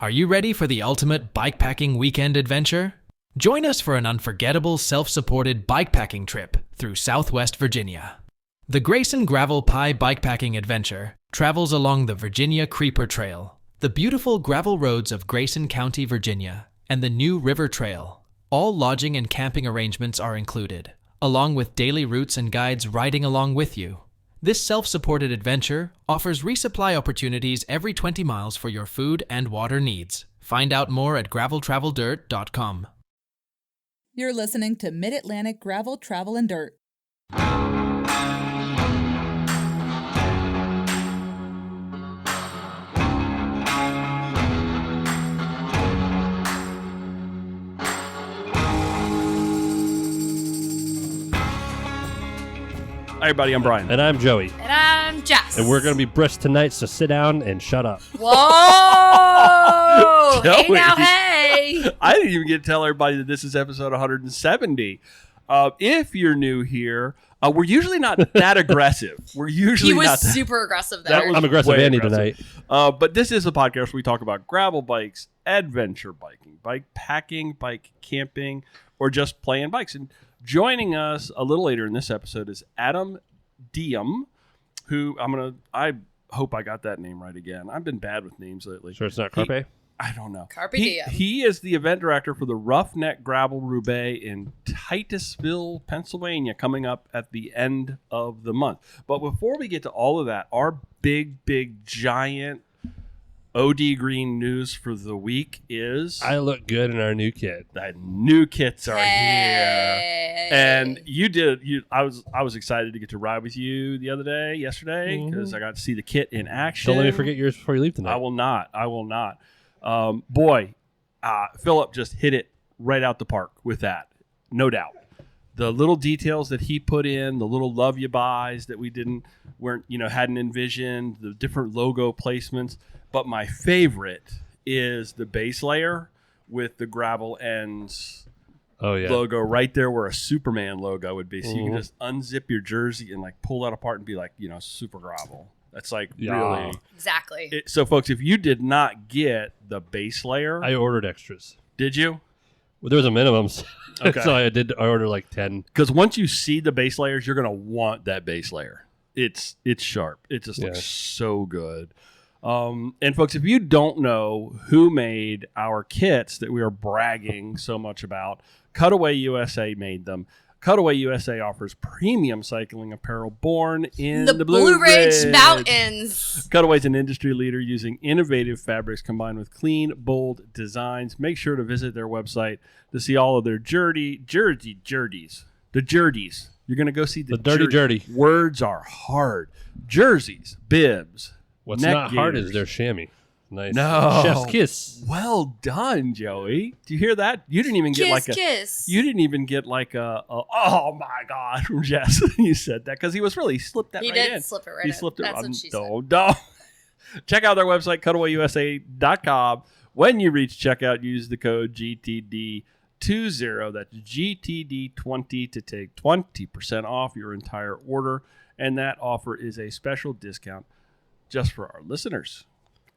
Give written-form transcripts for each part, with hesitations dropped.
Are you ready for the ultimate bikepacking weekend adventure? Join us for an unforgettable self-supported bikepacking trip through Southwest Virginia. The Grayson Gravel Pie Bikepacking Adventure travels along the Virginia Creeper Trail, the beautiful gravel roads of Grayson County, Virginia, and the New River Trail. All lodging and camping arrangements are included, along with daily routes and guides riding along with you. This self-supported adventure offers resupply opportunities every 20 miles for your food and water needs. Find out more at graveltraveldirt.com. You're listening to Mid-Atlantic Gravel, Travel, and Dirt. Hi, everybody, I'm Brian. And I'm Joey. And I'm Jess. And we're going to be brisk tonight, so sit down and shut up. Whoa! Hey, Joey. now, hey! I didn't even get to tell everybody that this is episode 170. If you're new here, we're usually not that aggressive. We're usually He was not that. super aggressive there. I'm aggressive way Andy aggressive. tonight. But this is a podcast where we talk about gravel bikes, adventure biking, bike packing, bike camping, or just playing bikes. And joining us a little later in this episode is Adam Diem, who I hope I got that name right again. I've been bad with names lately. Sure it's not Carpe? I don't know. Carpe diem. He is the event director for the Roughneck Gravel Roubaix in Titusville, Pennsylvania, coming up at the end of the month. But before we get to all of that, our big, giant OD Green news for the week is I look good in our new kit. that new kits are here. Hey. And I was excited to get to ride with you yesterday, because I got to see the kit in action. Don't let me forget yours before you leave tonight. I will not. Boy, Philip just hit it right out the park with that, no doubt. The little details that he put in, the little love you buys that we hadn't envisioned, the different logo placements. But my favorite is the base layer with the Gravel Ends logo right there where a Superman logo would be. So you can just unzip your jersey and like pull that apart and be like, Super Gravel. That's like really Exactly. So, folks, if you did not get the base layer, I ordered extras. did you? Well, there was a minimum, Okay. so I ordered like 10. Because once you see the base layers, you're gonna want that base layer. It's sharp. It just looks so good. And folks, if you don't know who made our kits that we are bragging so much about, Cutaway USA made them. Cutaway USA offers premium cycling apparel born in the Blue Ridge Mountains. Cutaway's an industry leader using innovative fabrics combined with clean, bold designs. Make sure to visit their website to see all of their jerdies. The jerdies. You're going to go see the dirty jerdy. Words are hard. Jerseys, bibs. What's neck not hard gaiters. is their chamois. Nice. No. Chef's kiss. Well done, Joey. Do you hear that? You didn't even get Kiss. You didn't even get like a oh my God from Jess. You said that because he slipped that He right did in. slip it right He in. slipped it. That's what she said. Don't. Check out their website, cutawayusa.com. When you reach checkout, use the code GTD20. That's GTD20 to take 20% off your entire order. And that offer is a special discount just for our listeners.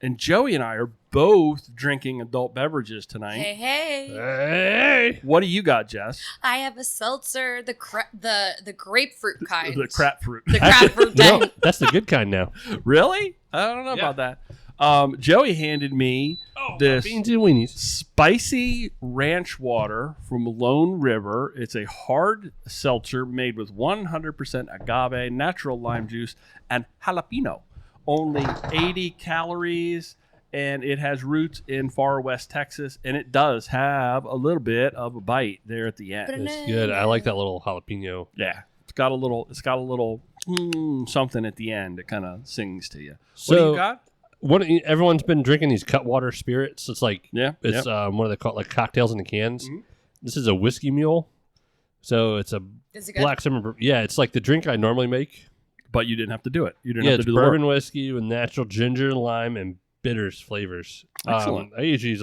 And Joey and I are both drinking adult beverages tonight. Hey. Hey! What do you got, Jess? I have a seltzer, the grapefruit kind. The crap fruit. The crab fruit No, kind. that's the good kind now. Really? I don't know about that. Joey handed me this Beans and weenies. spicy ranch water from Lone River. It's a hard seltzer made with 100% agave, natural lime juice, and jalapeno. Only 80 calories, and it has roots in far west Texas, and it does have a little bit of a bite there at the end. It's good. I like that little jalapeno. Yeah, it's got a little something at the end that kind of sings to you. So, what do you got? Everyone's been drinking these Cutwater spirits. It's like what are they called? Like cocktails in the cans. Mm-hmm. This is a whiskey mule, so it's a Is it good? black summer. Yeah, it's like the drink I normally make. But you didn't have to do it. You didn't have to it's do the bourbon work. whiskey with natural ginger, lime, and bitters flavors. Excellent. I usually use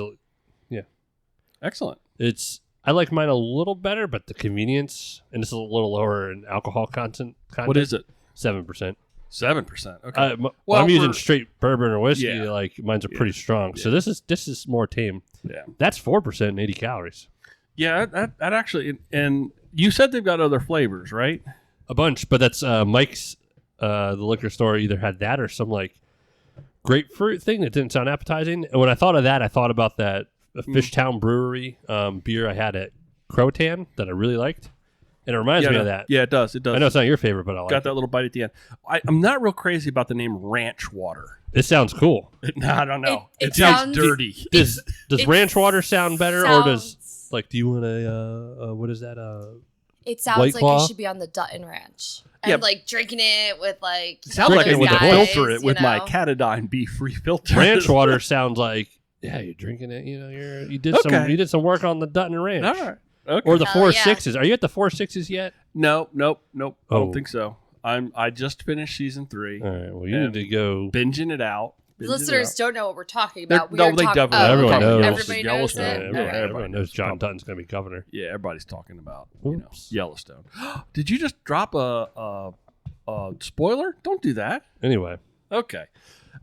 Excellent. I like mine a little better, but the convenience, and this is a little lower in alcohol content. What is it? 7%. 7%. Okay. I'm using straight bourbon or whiskey. Yeah. Like mine's are pretty strong. So this is more tame. Yeah. That's 4% and 80 calories. Yeah, that actually, and you said they've got other flavors, right? A bunch, but that's Mike's. The liquor store either had that or some like grapefruit thing that didn't sound appetizing. And when I thought of that, I thought about that Fishtown Brewery beer I had at Croatan that I really liked. And it reminds me of that. Yeah, it does. It does. I know it's not your favorite, but I like Got it. that little bite at the end. I'm not real crazy about the name Ranch Water. This sounds cool. No, I don't know. It sounds sounds dirty. Does ranch water sound better, or does sounds- like do you want a what is that? It sounds White like Claw? you should be on the Dutton Ranch and Yeah. like drinking it with like. It sounds like I Drinking need with to the filter it you with my know? Catadine B-free filter. ranch water sounds like you're drinking it. You know, you did some work on the Dutton Ranch. All right. Okay. Or the Hell 4.6s. Are you at the 4.6s yet? Nope. I Oh. don't think so. I just finished season 3. All right. Well, you And need to go. binging it out. Listeners don't know what we're talking They're- about. We no, are they talking- definitely- Everyone knows. Everybody knows Yellowstone. it. Yeah, Okay. Everyone knows John Dutton's going to be governor. Yeah, everybody's talking about Oops. Yellowstone. Did you just drop a spoiler? Don't do that. Anyway, Okay.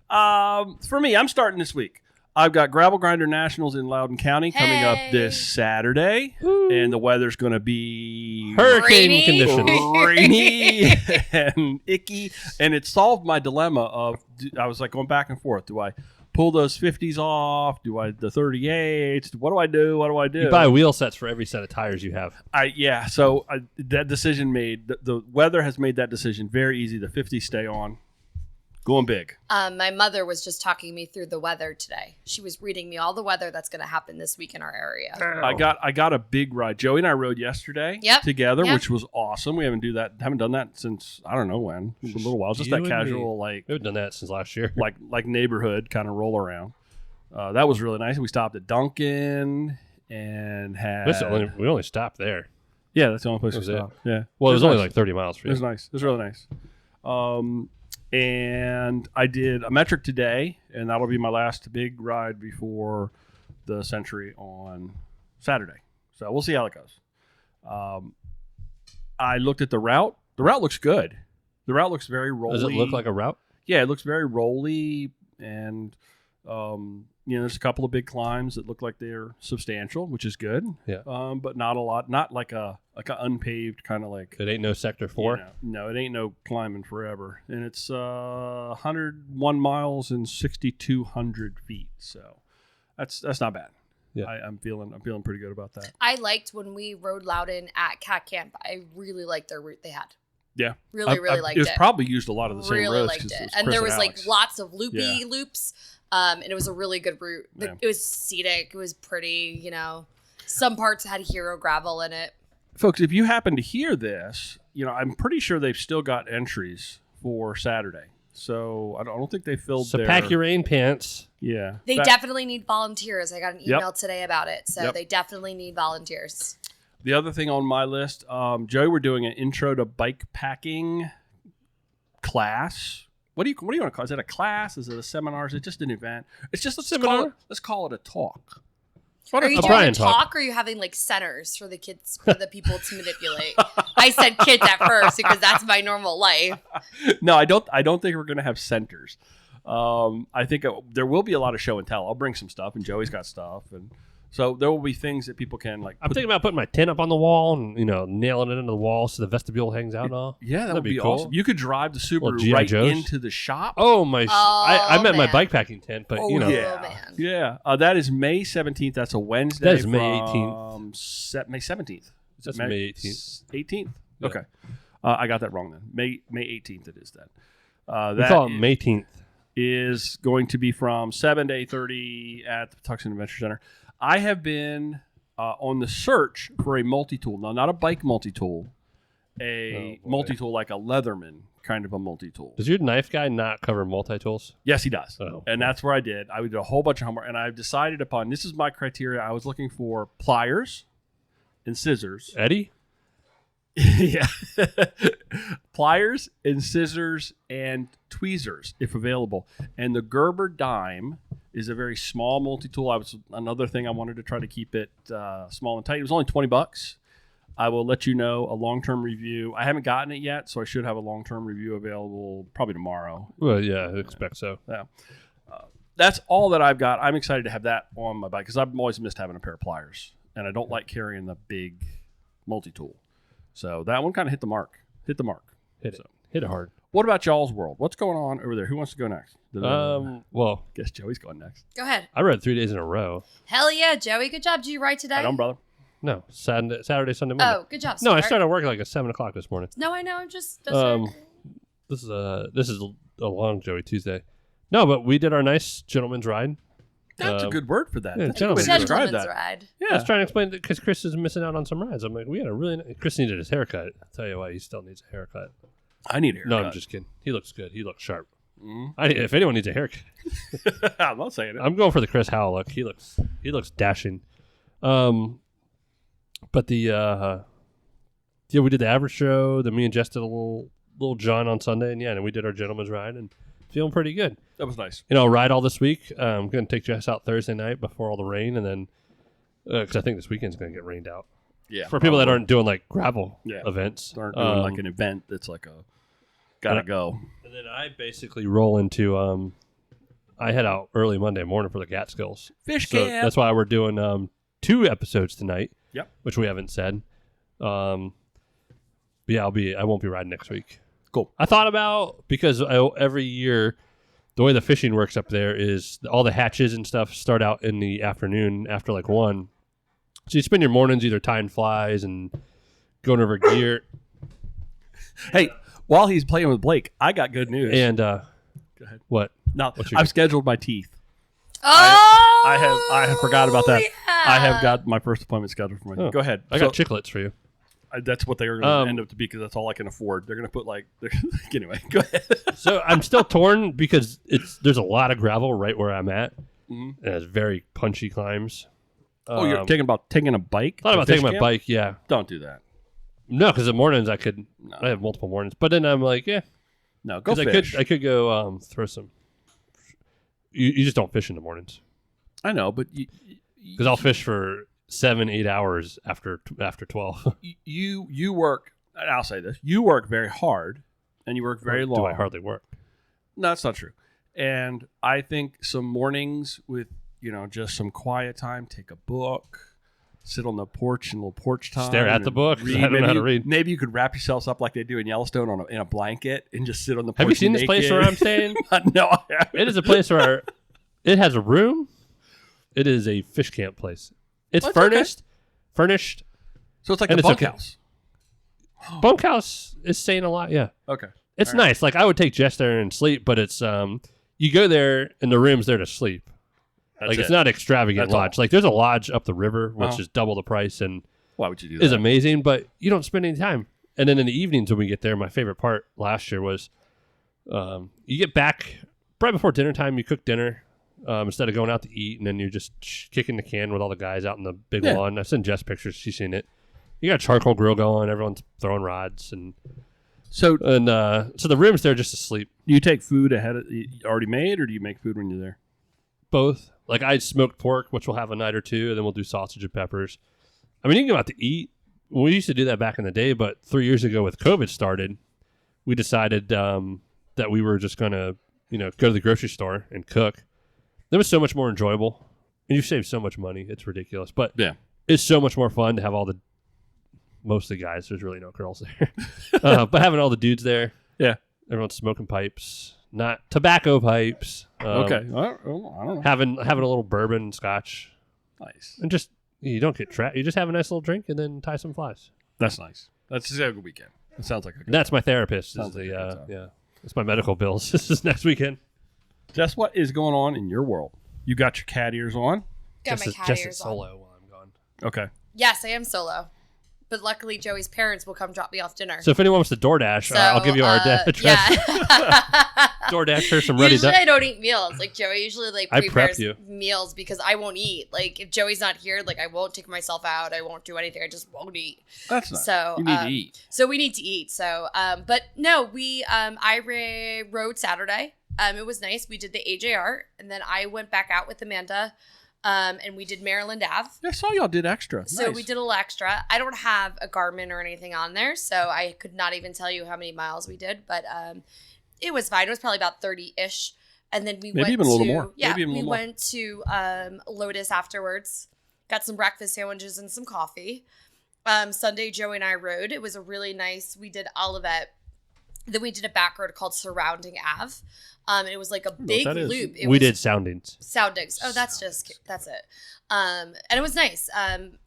For me, I'm starting this week. I've got Gravel Grinder Nationals in Loudoun County coming up Hey. this Saturday, and the weather's going to be hurricane Rainy. conditions. rainy and icky, and it solved my dilemma of I was like going back and forth. Do I pull those 50s off? Do I the 38s? What do I do? What do I do? You buy wheel sets for every set of tires you have. So that decision made the weather has made that decision very easy. The 50s stay on, going big. My mother was just talking me through the weather today. She was reading me all the weather that's going to happen this week in our area. I got a big ride. Joey and I rode yesterday together, Yep. which was awesome. We haven't done that since I don't know when, a little while. Just You that and casual We haven't done that since last year. like neighborhood kind of roll around. That was really nice. We stopped at Dunkin' and had We only stopped there. yeah, that's the only place we Was it? stopped. Yeah, Well, it was only nice. like 30 miles for It was you. nice. It was really nice. And I did a metric today, and that'll be my last big ride before the Century on Saturday. So we'll see how it goes. I looked at the route. The route looks good. The route looks very rolly. Does it look like a route? Yeah, it looks very rolly, and there's a couple of big climbs that look like they're substantial, which is good. Yeah. But not a lot. Not like a unpaved kind of like. It ain't no Sector 4. No, it ain't no climbing forever, and it's 101 miles and 6,200 feet. So that's not bad. Yeah. I'm feeling pretty good about that. I liked when we rode Loudon at Cat Camp. I really liked their route they had. Yeah, Really liked it. it. Probably used a lot of the same Really roads. liked 'cause it. was And Chris there was Alex. like lots of loopy Yeah. loops. And it was a really good route. Yeah. It was scenic. It was pretty, Some parts had hero gravel in it. Folks, if you happen to hear this, I'm pretty sure they've still got entries for Saturday. So I don't think they filled. So their, pack your rain pants. Yeah, They definitely need volunteers. I got an email today about it. So Yep. they definitely need volunteers. The other thing on my list, Joey, we're doing an intro to bike packing class. What do you want to call it? Is it a class? Is it a seminar? Is it just an event? It's just Seminar? Let's call it a talk. Are you a doing Brian a talk. talk or are you having like centers for the kids, for the people to manipulate? I said kids at first because that's my normal life. No, I don't think we're going to have centers. I think there will be a lot of show and tell. I'll bring some stuff, and Joey's got stuff, and so there will be things that people can like. I'm thinking about putting my tent up on the wall and nailing it into the wall so the vestibule hangs out and all. Yeah, that That'd would be cool. awesome. You could drive the Little Subaru G.I. right Joes. into the shop. Oh my! I meant my man. bike packing tent, but Oh, yeah, man. yeah. That is May 17th. That's a Wednesday. That is May from 18th. May 17th. That's May 18th. 18th. Yeah. Okay, I got that wrong then. May 18th. It is then. We That call it May 18th. is going to be from 7 to 8:30 at the Tucson Adventure Center. I have been on the search for a multi-tool. Now, not a bike multi-tool, a Oh, boy. multi-tool like a Leatherman kind of a multi-tool. Does your knife guy not cover multi-tools? Yes, he does. Oh. And that's where I did. I did a whole bunch of homework, and I've decided upon, this is my criteria. I was looking for pliers and scissors. Eddie? Yeah. Pliers and scissors and tweezers, if available. And the Gerber Dime is a very small multi-tool. Another thing I wanted to try to keep it small and tight. It was only $20. I will let you know a long-term review. I haven't gotten it yet, so I should have a long-term review available probably tomorrow. Well, yeah, I expect so. Yeah. That's all that I've got. I'm excited to have that on my bike because I've always missed having a pair of pliers, and I don't like carrying the big multi-tool. So that one kind of hit the mark. Hit it hard. What about y'all's world? What's going on over there? Who wants to go next? Well, Guess Joey's going next. Go ahead. I rode 3 days in a row. Hell yeah, Joey. Good job. Did you ride today? Right on, brother. No, Saturday, Sunday, Monday. Oh, good job. No, I Stuart. started work like at 7:00 this morning. No, I know. I'm just. This is a long Joey Tuesday. No, but we did our nice gentleman's ride. That's a good word for that. yeah, That's a good way to describe Gentleman's that. ride. I Yeah. was trying to explain it because Chris is missing out on some rides. I'm like, we had a really Chris needed his haircut. I'll tell you why, he still needs a haircut. I need a haircut. No, I'm just kidding. He looks good. He looks sharp. Mm. If anyone needs a haircut, I'm not saying it. I'm going for the Chris Howell look. He looks dashing. But the we did the average show. Then me and Jess did a little John on Sunday, and and we did our gentleman's ride and feeling pretty good. That was nice. I'll ride all this week. I'm going to take Jess out Thursday night before all the rain, and then because I think this weekend's going to get rained out. Yeah. For people that aren't doing like gravel Yeah. events, aren't doing like an event that's like a gotta go. And then I basically roll into I head out early Monday morning for the Catskills. Fish So camp. that's why we're doing 2 episodes tonight. Yep. Which we haven't said. But yeah, I won't be riding next week. Cool. I thought about because every year the way the fishing works up there is all the hatches and stuff start out in the afternoon after like 1. So you spend your mornings either tying flies and going over gear. Hey, while he's playing with Blake, I got good news. And go ahead. what? No, What's your I've scheduled my teeth. Oh, I have forgot about that. yeah. I have got my first appointment scheduled for my teeth. Oh, Go ahead. I got chiclets for you. That's what they are going to end up to be because that's all I can afford. They're going to put anyway. Go ahead. So I'm still torn because there's a lot of gravel right where I'm at, and it's very punchy climbs. You're taking a bike? Thought to about fish taking my camp? bike. Yeah, Don't do that. no, because the mornings I No. have multiple mornings, but then I'm like, yeah, No, go because fish. I could go throw some. You just don't fish in the mornings I know, but because I'll fish for 7-8 hours after 12. you work. And I'll say this: you work very hard, and you work very long. Do I hardly work? No, that's not true. And I think some mornings with just some quiet time, take a book, sit on the porch and a little porch time, Stare at the and book? I don't know how to read. Maybe you could wrap yourselves up like they do in Yellowstone in a blanket and just sit on the porch. Have you seen this place naked. where I'm staying? No, I haven't. It is a place where it has a room. It is a fish camp place. It's Well, it's okay. furnished. So it's like And the it's okay. bunkhouse. Bunkhouse is saying a lot. Yeah. Okay. It's All right. nice. Like I would take Jess there and sleep, but it's you go there and the room's there to sleep. That's It's it. not extravagant That's all. lodge. Like there's a lodge up the river which Uh-huh. is double the price and Why would you do that? is amazing, but you don't spend any time. And then in the evenings when we get there, my favorite part last year was you get back right before dinner time. You cook dinner instead of going out to eat, and then you're just kicking the can with all the guys out in the big Yeah. lawn. I sent Jess pictures; she's seen it. You got a charcoal grill going. Everyone's throwing rods, and So so the room's there just to sleep. do you take food already made, or do you make food when you're there? Both. Like I smoked pork, which we'll have a night or two, and then we'll do sausage and peppers. I mean, you can go out to eat. We used to do that back in the day, but 3 years ago, with COVID started, we decided that we were just gonna, go to the grocery store and cook. That was so much more enjoyable, and you save so much money. It's ridiculous, but Yeah. it's so much more fun to have mostly guys. There's really no girls there, but having all the dudes there. Yeah. Everyone's smoking pipes, not tobacco pipes. Okay. I don't know. Having a little bourbon and scotch, Nice. and just you don't get trapped. You just have a nice little drink and then tie some flies. That's nice. That's a good weekend. That sounds like a And good. that's my therapist. Sounds like a good time. Yeah, it's my medical bills. This is next weekend. Jess, what is going on in your world? You got your cat ears on. Got my cat ears on. solo while I'm gone. Okay. Yes, I am solo. But luckily, Joey's parents will come drop me off dinner. So if anyone wants to DoorDash, I'll give you our address. Yeah. DoorDash her some ready. Usually I don't eat meals. Like Joey usually I prep prepares you. meals because I won't eat. Like if Joey's not here, I won't take myself out. I won't do anything. I just won't eat. That's nice. So you need to eat. So we need to eat. So but no, I rode Saturday. It was nice. We did the AJR, and then I went back out with Amanda And we did Maryland Ave. I saw y'all did extra. So Nice. we did a little extra. I don't have a Garmin or anything on there, so I could not even tell you how many miles we did, but it was fine. It was probably about 30-ish. And then we Maybe even a little more. Yeah, Maybe even a we little more. went to Lotus afterwards, got some breakfast sandwiches and some coffee. Sunday, Joey and I rode. It was a really nice, we did Olivet. Then we did a back road called Surrounding Ave. It was like a big that is. loop. We did soundings. Soundings. Oh, that's it. And it was nice.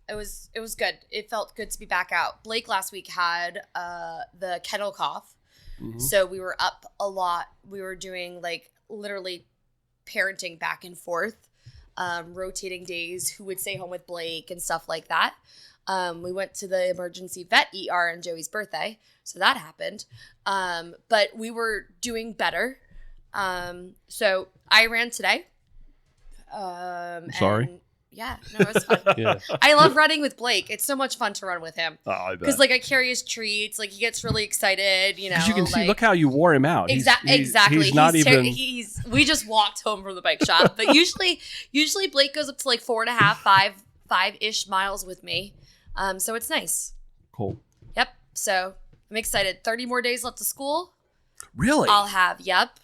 It was good. It felt good to be back out. Blake last week had the kennel cough. Mhm. So we were up a lot. We were doing like literally parenting back and forth, rotating days, who would stay home with Blake and stuff like that. We went to the emergency vet ER on Joey's birthday. So that happened. But we were doing better. So I ran today. Sorry. And yeah, no, it was fun. Yeah. I love running with Blake. It's so much fun to run with him. Oh, I bet. Because like I carry his treats, like he gets really excited, you know. Because you can see, like, look how you wore him out. Exactly. He's not even. We just walked home from the bike shop, but usually Blake goes up to like 4.5, 5-ish miles with me. So it's nice. Cool. Yep. So I'm excited. 30 more days left of school. Really? Yep.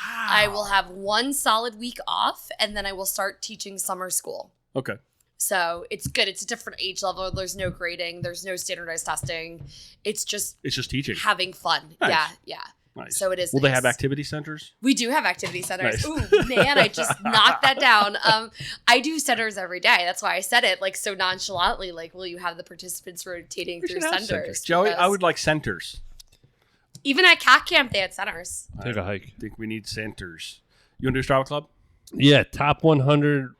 I will have one solid week off, and then I will start teaching summer school. Okay. So it's good. It's a different age level. There's no grading. There's no standardized testing. It's just teaching. having fun. Nice. Yeah. Nice. So it is. Will they nice. have activity centers? We do have activity centers. Nice. Ooh, man, I just knocked that down. I do centers every day. That's why I said it like so nonchalantly. Like, will you have the participants rotating We through should have centers? Joey, I Because would like centers. even at CAC camp, they had centers. Take a hike. I think we need centers. You want to do Strava Club? Yeah, top 100.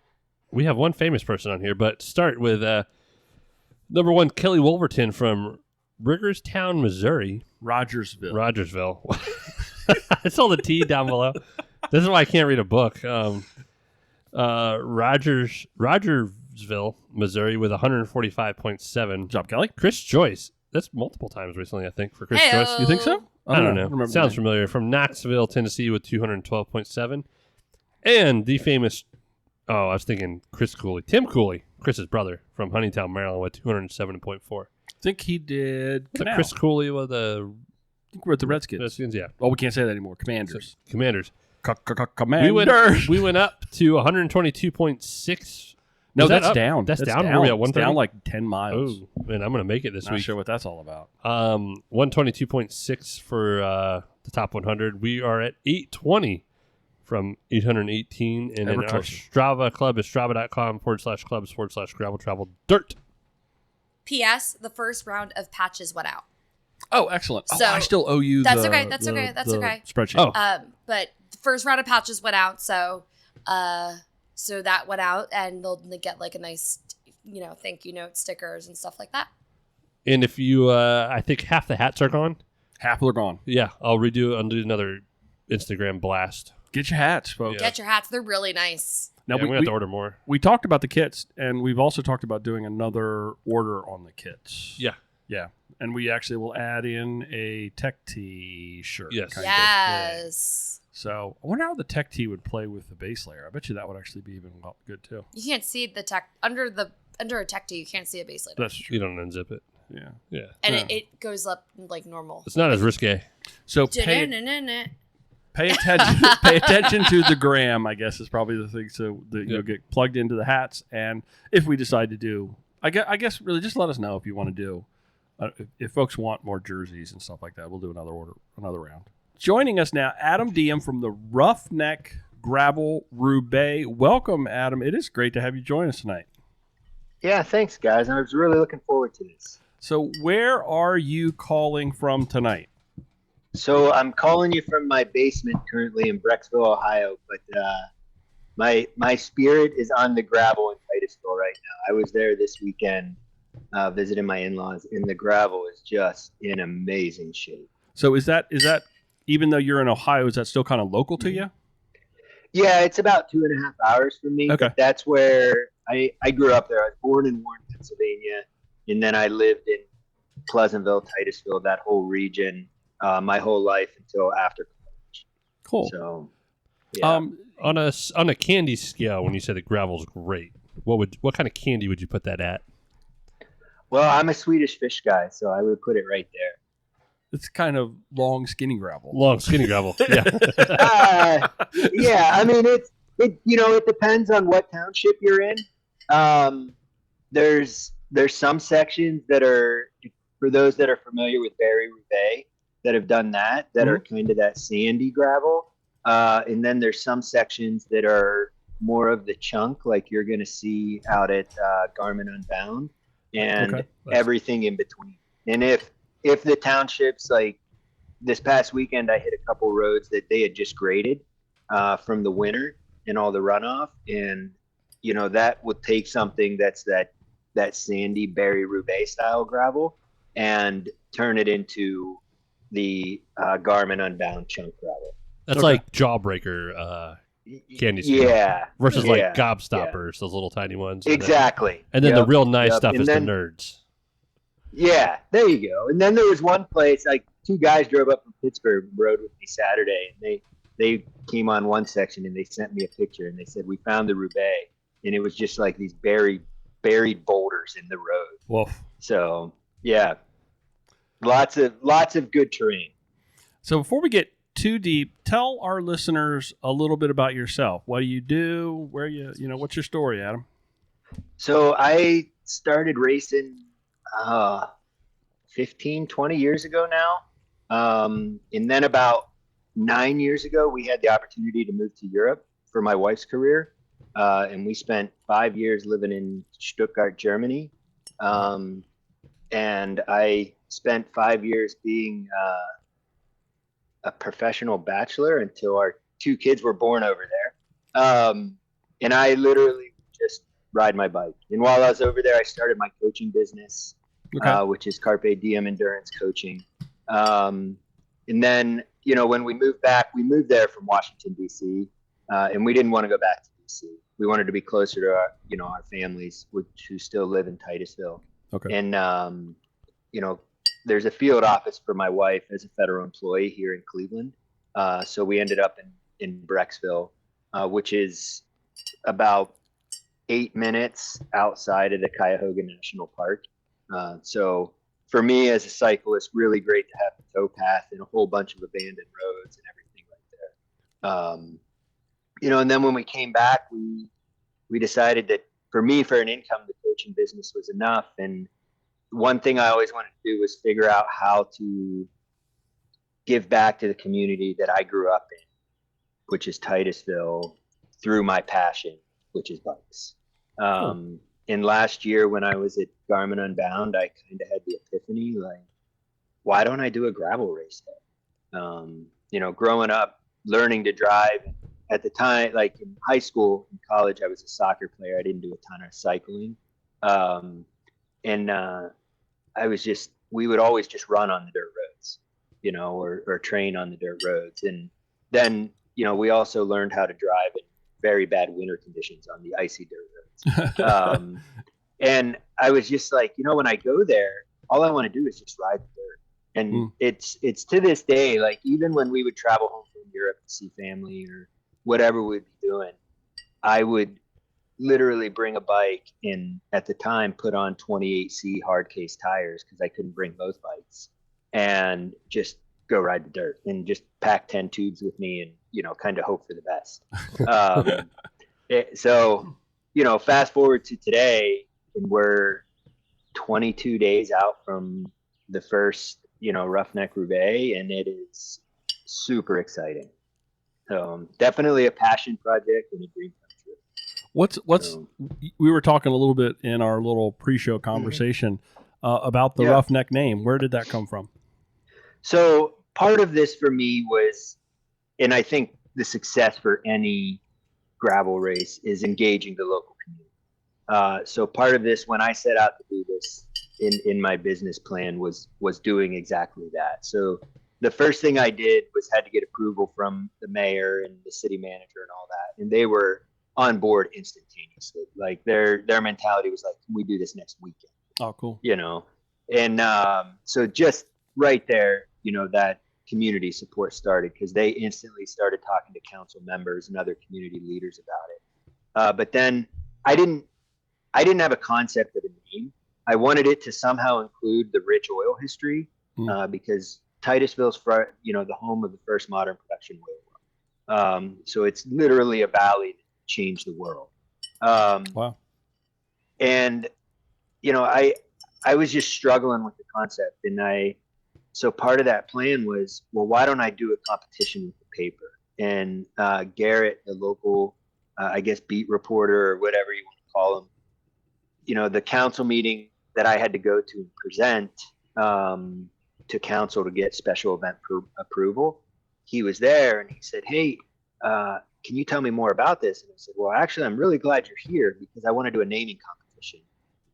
We have one famous person on here, but start with number 1, Kelly Wolverton from Riggerstown, Missouri. Rogersville. I saw the T down below. This is why I can't read a book. Rogersville, Missouri, with 145.7. Good job, Kelly. Chris Joyce. That's multiple times recently, I think, for Chris Heyo. Joyce. You think so? I don't know. remember the Sounds name. familiar. From Knoxville, Tennessee, with 212.7. And the famous, I was thinking Chris Cooley. Tim Cooley, Chris's brother, from Huntingtown, Maryland, with 207.4. I think he did. Was it Canal. Chris Cooley with the I think we're at the Redskins. Redskins? Yeah. Oh, we can't say that anymore. Commanders. Commanders. Commanders. We went up to 122.6. No, Was that that's up? down. That's down? Were we at It's 130? down like 10 miles. Oh, man, I'm going to make it this Not week. sure what that's all about. 122.6 for the top 100. We are at 820 from 818. And then Ever our closer. Strava club is strava.com/clubs/gravel travel dirt. P.S. The first round of patches went out. Oh, excellent. So- I still owe you That's the, okay, that's the- okay, that's the okay. spreadsheet. Oh. But the first round of patches went out, so that went out, and they'll get like a nice, thank you note, stickers and stuff like that. And if you, I think half the hats are gone. Half of them are gone. Yeah, I'll do another Instagram blast. Get your hats, folks. Yeah. Get your hats; they're really nice. Now, Yeah, we have to order more. we talked about the kits, and we've also talked about doing another order on the kits. Yeah. Yeah. And we actually will add in a tech tee shirt. Yes. kind of. Yes. So I wonder how the tech tee would play with the base layer. I bet you that would actually be even good too. You can't see the tech under a tech tee. You can't see a base layer, That's true. You don't unzip it. Yeah. Yeah. and yeah. it goes up like normal. It's not as risque. So pay attention. Pay attention to the gram, I guess, is probably the thing. So that you'll get plugged into the hats, and if we decide to do, I guess really just let us know if you want to do. If folks want more jerseys and stuff like that, we'll do another round. Joining us now, Adam Diem from the Roughneck Gravel Roubaix. Welcome, Adam. It is great to have you join us tonight. Yeah, thanks, guys. I was really looking forward to this. So where are you calling from tonight? So I'm calling you from my basement currently in Brecksville, Ohio, but my spirit is on the gravel in Titusville right now. I was there this weekend visiting my in-laws, and the gravel is just in amazing shape. So is that even though you're in Ohio, is that still kind of local to you? Yeah, it's about 2.5 hours from me. Okay. But that's where I grew up there. I was born in Warren, Pennsylvania, and then I lived in Pleasantville, Titusville, that whole region, my whole life until after college. Cool. So Yeah. On a candy scale, when you say the gravel's great, what kind of candy would you put that at? Well, I'm a Swedish fish guy, so I would put it right there. It's kind of long, skinny gravel. Long skinny gravel. Yeah. Yeah, I mean it depends on what township you're in. There's some sections that are, for those that are familiar with Barry Roubaix, that have done that are kind of that sandy gravel. And then there's some sections that are more of the chunk, like you're going to see out at Garmin Unbound, and everything in between. And if the townships, like this past weekend, I hit a couple roads that they had just graded from the winter and all the runoff, and that would take something that's that sandy Barry Roubaix style gravel and turn it into the Garmin Unbound chunk gravel. That's like Jawbreaker candy scale. Yeah. Versus like Gobstoppers, those little tiny ones. Exactly. And then the real nice stuff is the nerds. Yeah, there you go. And then there was one place, like two guys drove up from Pittsburgh, rode with me Saturday, and they came on one section and they sent me a picture and they said, we found the Roubaix, and it was just like these buried boulders in the road. Whoa. So yeah, lots of good terrain. So before we get too deep, tell our listeners a little bit about yourself. What do you do? Where what's your story, Adam? So I started racing 15, 20 years ago now. And then about 9 years ago, we had the opportunity to move to Europe for my wife's career. And we spent 5 years living in Stuttgart, Germany. And I spent 5 years being a professional bachelor until our two kids were born over there. And I literally just ride my bike. And while I was over there, I started my coaching business, which is Carpe Diem Endurance Coaching. And then, when we moved back, we moved there from Washington, D.C., and we didn't want to go back to D.C. We wanted to be closer to our families, who still live in Titusville. Okay. And, there's a field office for my wife as a federal employee here in Cleveland. So we ended up in Brecksville, which is about 8 minutes outside of the Cuyahoga National Park. So for me as a cyclist, really great to have the towpath and a whole bunch of abandoned roads and everything right there. And then when we came back, we decided that for an income, the coaching business was enough. And one thing I always wanted to do was figure out how to give back to the community that I grew up in, which is Titusville, through my passion, which is bikes. And last year when I was at Garmin Unbound, I kind of had the epiphany, like, why don't I do a gravel race there? Growing up, learning to drive at the time, like in high school and college, I was a soccer player. I didn't do a ton of cycling. We would always just run on the dirt roads, or train on the dirt roads. And then, we also learned how to drive in very bad winter conditions on the icy dirt roads. And I was just like, when I go there, all I want to do is just ride the dirt. And it's to this day, like even when we would travel home from Europe to see family or whatever we'd be doing, I would literally bring a bike and at the time put on 28C hard case tires because I couldn't bring both bikes, and just go ride the dirt and just pack 10 tubes with me and kind of hope for the best. So fast forward to today, and we're 22 days out from the first Roughneck Roubaix, and it is super exciting. So definitely a passion project and a dream come true. We were talking a little bit in our little pre-show conversation about the Roughneck name. Where did that come from? So part of this for me was, and I think the success for any gravel race is engaging the local community. So part of this, when I set out to do this in my business plan, was doing exactly that. So the first thing I did was had to get approval from the mayor and the city manager and all that, and they were on board instantaneously. Like their mentality was like, can we do this next weekend? Oh, cool. And so just right there, community support started, because they instantly started talking to council members and other community leaders about it. But then I didn't have a concept of a name. I wanted it to somehow include the rich oil history, because Titusville's, the home of the first modern production oil well. So it's literally a valley that changed the world. Wow. And I was just struggling with the concept, and so part of that plan was, well, why don't I do a competition with the paper? And Garrett, the local, I guess, beat reporter or whatever you want to call him, the council meeting that I had to go to and present to council to get special event approval, he was there, and he said, hey, can you tell me more about this? And I said, well, actually, I'm really glad you're here, because I want to do a naming competition,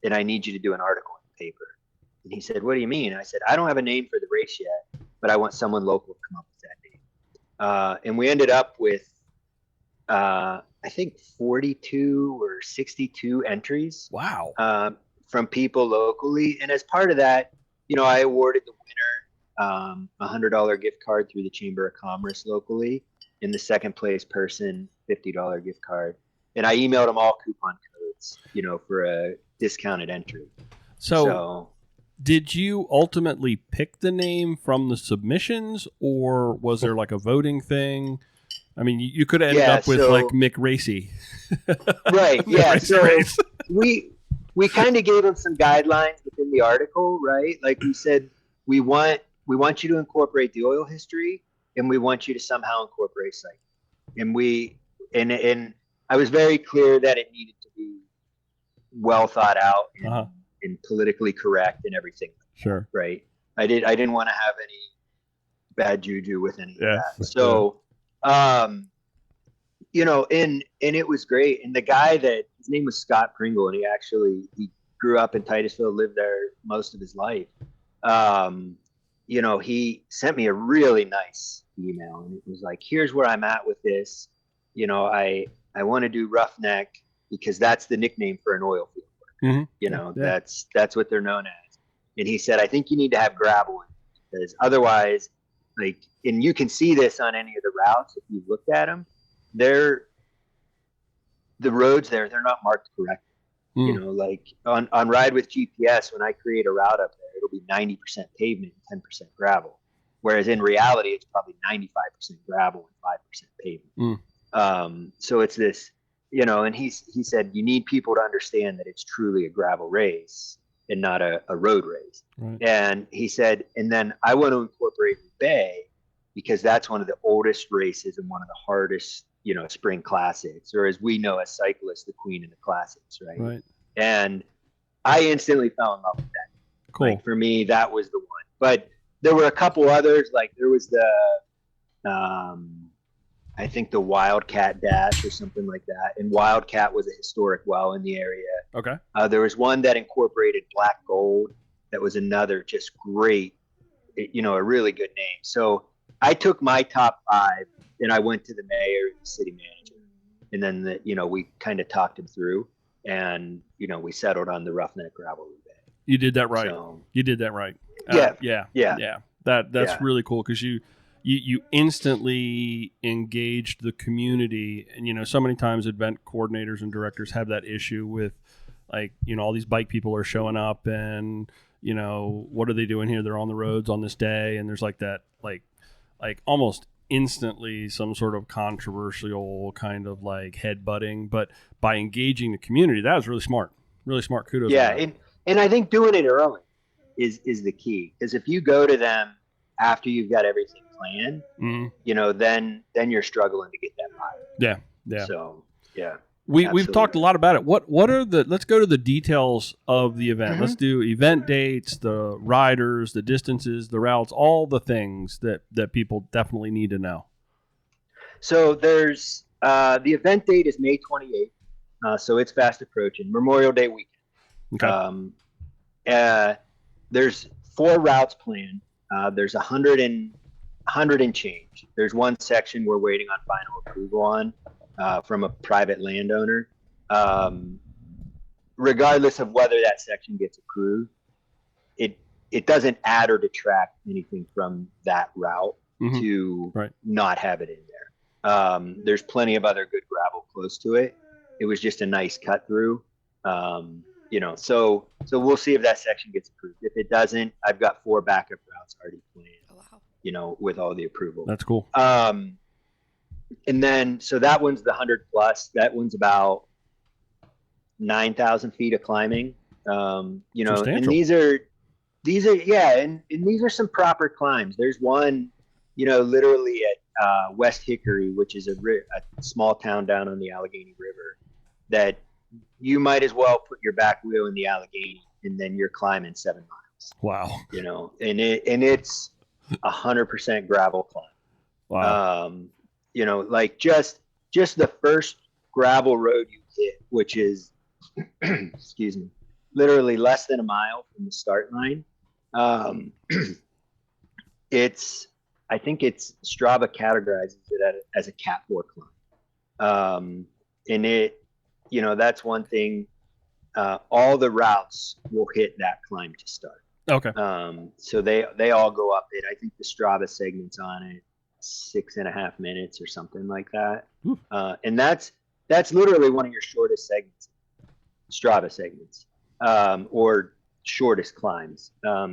and I need you to do an article in the paper. And he said, what do you mean? I said, I don't have a name for the race yet, but I want someone local to come up with that name. And we ended up with, I think, 42 or 62 entries. Wow. From people locally. And as part of that, I awarded the winner a $100 gift card through the Chamber of Commerce locally, and the second place person $50 gift card. And I emailed them all coupon codes, for a discounted entry. So did you ultimately pick the name from the submissions, or was there like a voting thing? I mean, you could have ended up with like Mick Racy. Right. Yeah. So we kind of gave them some guidelines within the article, right? Like we said, we want you to incorporate the oil history, and we want you to somehow incorporate cycling. And I was very clear that it needed to be well thought out and politically correct and everything. Sure. Right. I didn't want to have any bad juju with any of that. So, and it was great. And the guy his name was Scott Pringle, and he grew up in Titusville, lived there most of his life. He sent me a really nice email, and it was like, here's where I'm at with this. I want to do Roughneck because that's the nickname for an oil field worker. Mm-hmm. That's what they're known as. And he said, I think you need to have gravel in it, because otherwise, and you can see this on any of the routes if you've looked at them, the roads there, they're not marked correctly. On Ride with GPS, when I create a route up there, it'll be 90% pavement and 10% gravel. Whereas in reality, it's probably 95% gravel and 5% pavement. So it's this, and he said, you need people to understand that it's truly a gravel race and not a road race. Right. And he said, and then I want to incorporate Roubaix, because that's one of the oldest races and one of the hardest, spring classics, or as we know as cyclists, the queen of the classics, right? Right. And I instantly fell in love with that. Cool. For me, that was the one. But there were a couple others, like there was the, I think the Wildcat Dash or something like that. And Wildcat was a historic well in the area. Okay. There was one that incorporated black gold. That was another just great, a really good name. So I took my top 5 and I went to the mayor and the city manager. And then, we kind of talked him through, and, we settled on the Roughneck Gravel Roubaix. You did that right. So, You did that right. Yeah. That's really cool, because you instantly engaged the community. And, so many times event coordinators and directors have that issue with, all these bike people are showing up, and, what are they doing here? They're on the roads on this day. And there's that, almost instantly some sort of controversial kind of headbutting. But by engaging the community, that was really smart. Really smart. Kudos. Yeah. And I think doing it early is the key. Because if you go to them after you've got everything planned, then you're struggling to get that buy. Yeah. So, yeah. We've talked a lot about it. What are let's go to the details of the event. Mm-hmm. Let's do event dates, the riders, the distances, the routes, all the things that people definitely need to know. So there's the event date is May 28th. So it's fast approaching. Memorial Day weekend. Okay. There's 4 routes planned. There's 100 and change. There's one section we're waiting on final approval on. From a private landowner. Regardless of whether that section gets approved, it doesn't add or detract anything from that route to not have it in there. There's plenty of other good gravel close to it. It was just a nice cut through. So we'll see if that section gets approved. If it doesn't, I've got 4 backup routes already planned. Oh, wow. With all the approval. That's cool. And then, so that one's the 100 plus. That one's about 9,000 feet of climbing. And these are and these are some proper climbs. There's one, literally at West Hickory, which is a small town down on the Allegheny River, that you might as well put your back wheel in the Allegheny and then you're climbing 7 miles. Wow. And it's 100% gravel climb. Wow. Like just the first gravel road you hit, which is, excuse me, literally less than a mile from the start line. I think it's Strava categorizes it as a Cat 4 climb. And that's one thing. All the routes will hit that climb to start. Okay. So they all go up it. I think the Strava segment's on it 6.5 minutes or something like that. And that's literally one of your shortest segments, Strava segments, or shortest climbs.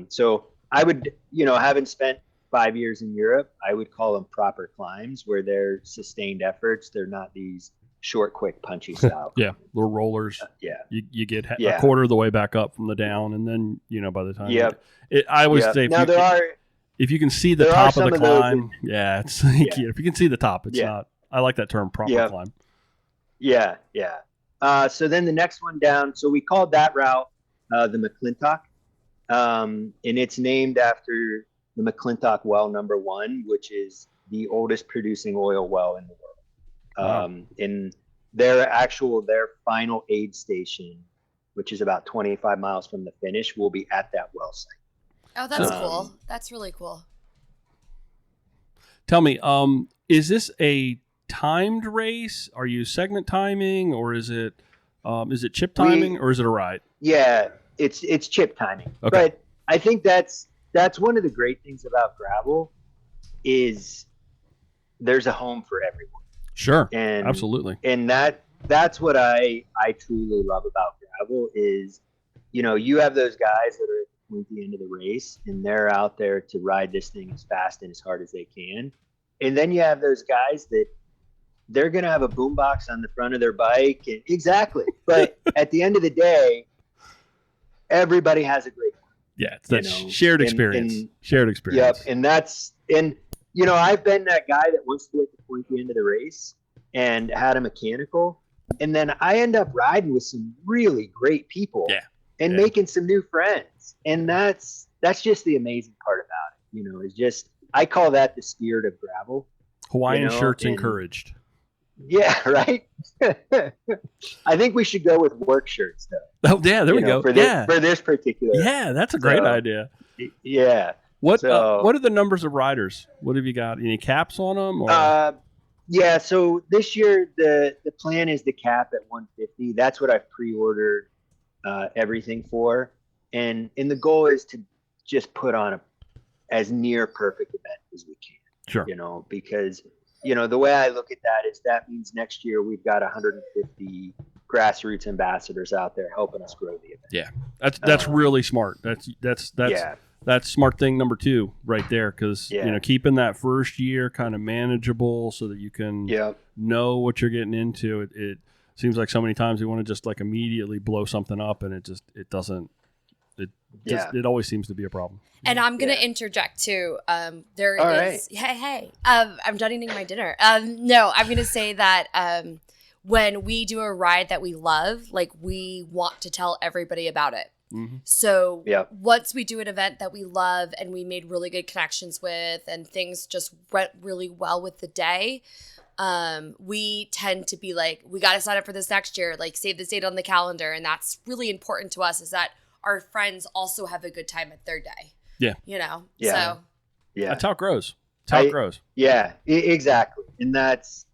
So I would, having spent 5 years in Europe, I would call them proper climbs where they're sustained efforts. They're not these short, quick, punchy style. Yeah, little rollers. Yeah, you get a quarter of the way back up from the down, and then by the time. Yep. I always say if you can see the top of the climb, it's like, if you can see the top, it's not. I like that term, proper climb. Yeah. So then the next one down. So we called that route the McClintock, and it's named after the McClintock well number 1, which is the oldest producing oil well in the world. And their final aid station, which is about 25 miles from the finish, will be at that well site. Oh, that's cool. That's really cool. Tell me, is this a timed race? Are you segment timing, or is it chip timing, or is it a ride? Yeah, it's chip timing. Okay. But I think that's one of the great things about gravel is there's a home for everyone. Sure. And absolutely. And that's what I truly love about gravel is, you have those guys that are at the end of the race and they're out there to ride this thing as fast and as hard as they can. And then you have those guys that they're going to have a boombox on the front of their bike. And, exactly. But at the end of the day, everybody has a great time. Yeah. It's that shared experience. Shared experience. Yep. And I've been that guy that wants to get to the end of the race and had a mechanical. And then I end up riding with some really great people and making some new friends. And that's just the amazing part about it, is just, I call that the spirit of gravel. Hawaiian shirts encouraged. Yeah, right. I think we should go with work shirts though. Oh yeah, there we go. For this particular. Yeah, that's a great idea. Yeah. What are the numbers of riders? What have you got? Any caps on them? Or? Yeah. So this year the plan is to cap at 150. That's what I've pre-ordered everything for, and the goal is to just put on as near perfect event as we can. Sure. Because the way I look at that is that means next year we've got 150 grassroots ambassadors out there helping us grow the event. Yeah, that's really smart. That's smart thing number 2 right there, because keeping that first year kind of manageable so that you can know what you're getting into. It seems like so many times we want to just like immediately blow something up, and it doesn't. It always seems to be a problem. And I'm gonna interject too. There is. Right. Hey. I'm done eating my dinner. No, I'm gonna say that when we do a ride that we love, like we want to tell everybody about it. Mm-hmm. So once we do an event that we love and we made really good connections with and things just went really well with the day, we tend to be like, we got to sign up for this next year, like save this date on the calendar. And that's really important to us, is that our friends also have a good time at their day. Yeah. So that's how it grows. That's how it grows. Yeah, exactly. And that's,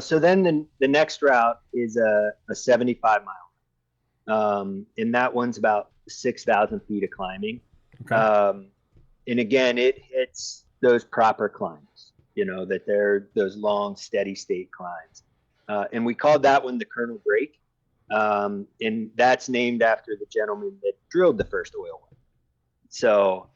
so then the next route is a 75 mile. And that one's about 6,000 feet of climbing. Okay. And again, it hits those proper climbs, that they're those long, steady state climbs. And we called that one the Colonel Drake. And that's named after the gentleman that drilled the first oil well. So,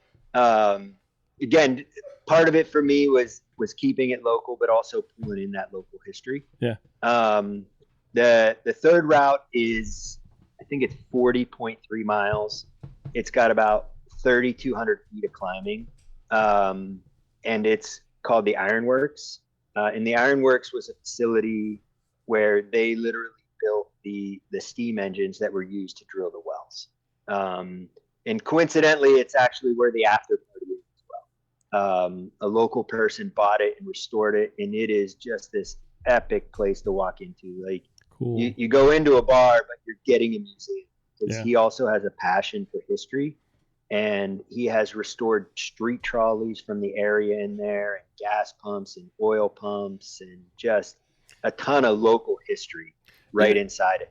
again, part of it for me was keeping it local, but also pulling in that local history. Yeah. The third route is, I think it's 40.3 miles. It's got about 3,200 feet of climbing. And it's called the Ironworks. And the Ironworks was a facility where they literally built the steam engines that were used to drill the wells. And coincidentally, it's actually where the after party is as well. A local person bought it and restored it, and it is just this epic place to walk into. Like, Cool. you go into a bar, but you're getting a museum, because Yeah. he also has a passion for history, and he has restored street trolleys from the area in there, and gas pumps and oil pumps, and just a ton of local history right inside it.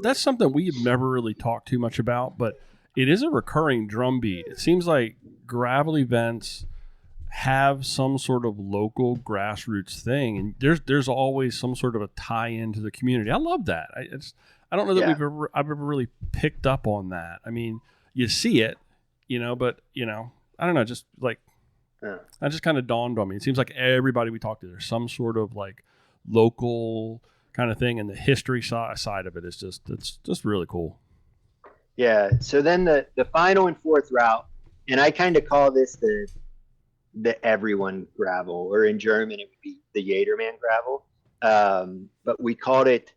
That's something we've never really talked too much about, but it is a recurring drumbeat. It seems like gravel events have some sort of local grassroots thing, and there's always some sort of a tie-in to the community. I love that. I don't know that I've ever really picked up on that. I mean, you see it, but I don't know, just like that just kind of dawned on me. It seems like everybody we talk to, there's some sort of like local kind of thing, and the history side of it is it's just really cool. Yeah. So then the final and fourth route, and I kind of call this the everyone gravel, or in German it would be the Jedermann gravel. But we called it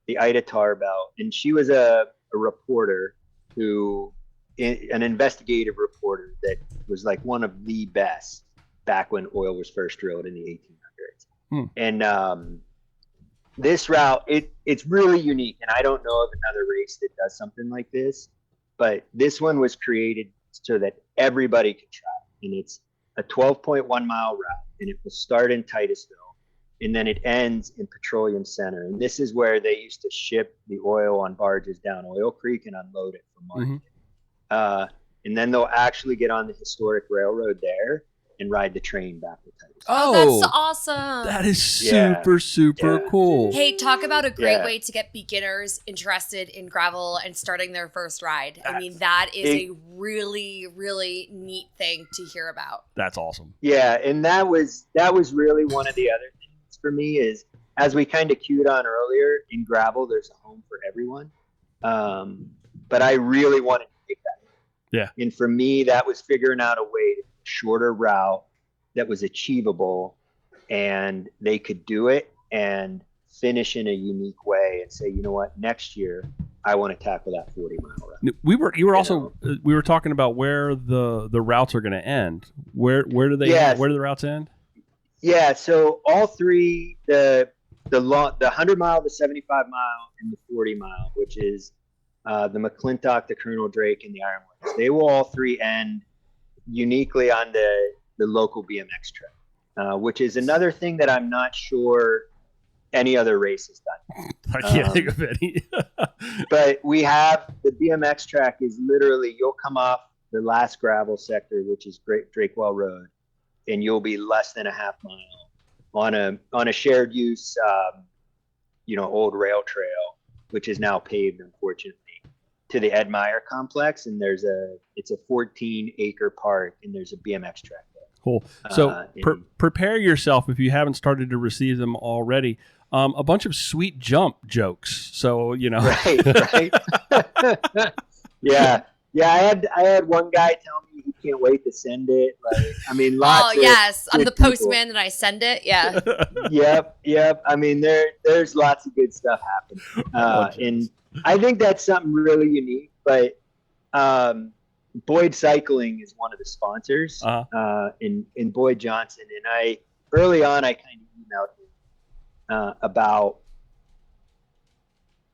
the Ida Tarbell, and she was a reporter an investigative reporter that was like one of the best back when oil was first drilled in the 1800s. And this route, it's really unique, and I don't know of another race that does something like this, but this one was created so that everybody could try it. And it's a 12.1 mile route, and it will start in Titusville, and then it ends in Petroleum Center. And this is where they used to ship the oil on barges down Oil Creek and unload it for market. And then they'll actually get on the historic railroad there and ride the train back to Titusville. Oh, that's awesome. That is super cool. Hey, talk about a great way to get beginners interested in gravel and starting their first ride. I mean, that is a really, really neat thing to hear about. That's awesome. Yeah, and that was really one of the other things for me is, as we kind of cued on earlier, in gravel, there's a home for everyone. But I really wanted to take that. Yeah. And for me, that was figuring out a way to shorter route that was achievable, and they could do it and finish in a unique way and say, you know what, next year I want to tackle that 40-mile route. We were talking about where the routes are going to end. Where do the routes end? Yeah, so all three, the 100-mile, the 75-mile, and the 40-mile, which is the McClintock, the Colonel Drake, and the Ironworks, they will all three end uniquely on the local BMX track, which is another thing that I'm not sure any other race has done. I can't think of any. But we have the BMX track is literally, you'll come off the last gravel sector, which is Drakewell Road, and you'll be less than a half mile on a shared use, old rail trail, which is now paved, unfortunately, to the Ed Meyer complex. And it's a 14-acre park, and there's a BMX track there. Cool. So prepare yourself, if you haven't started to receive them already. A bunch of sweet jump jokes. So, Right. Yeah. I had one guy tell me he can't wait to send it. Lots yes, I'm the people. postman and I send it. Yeah. Yep. I mean, there's lots of good stuff happening. And I think that's something really unique. But Boyd Cycling is one of the sponsors, in Boyd Johnson. And early on, I kind of emailed him about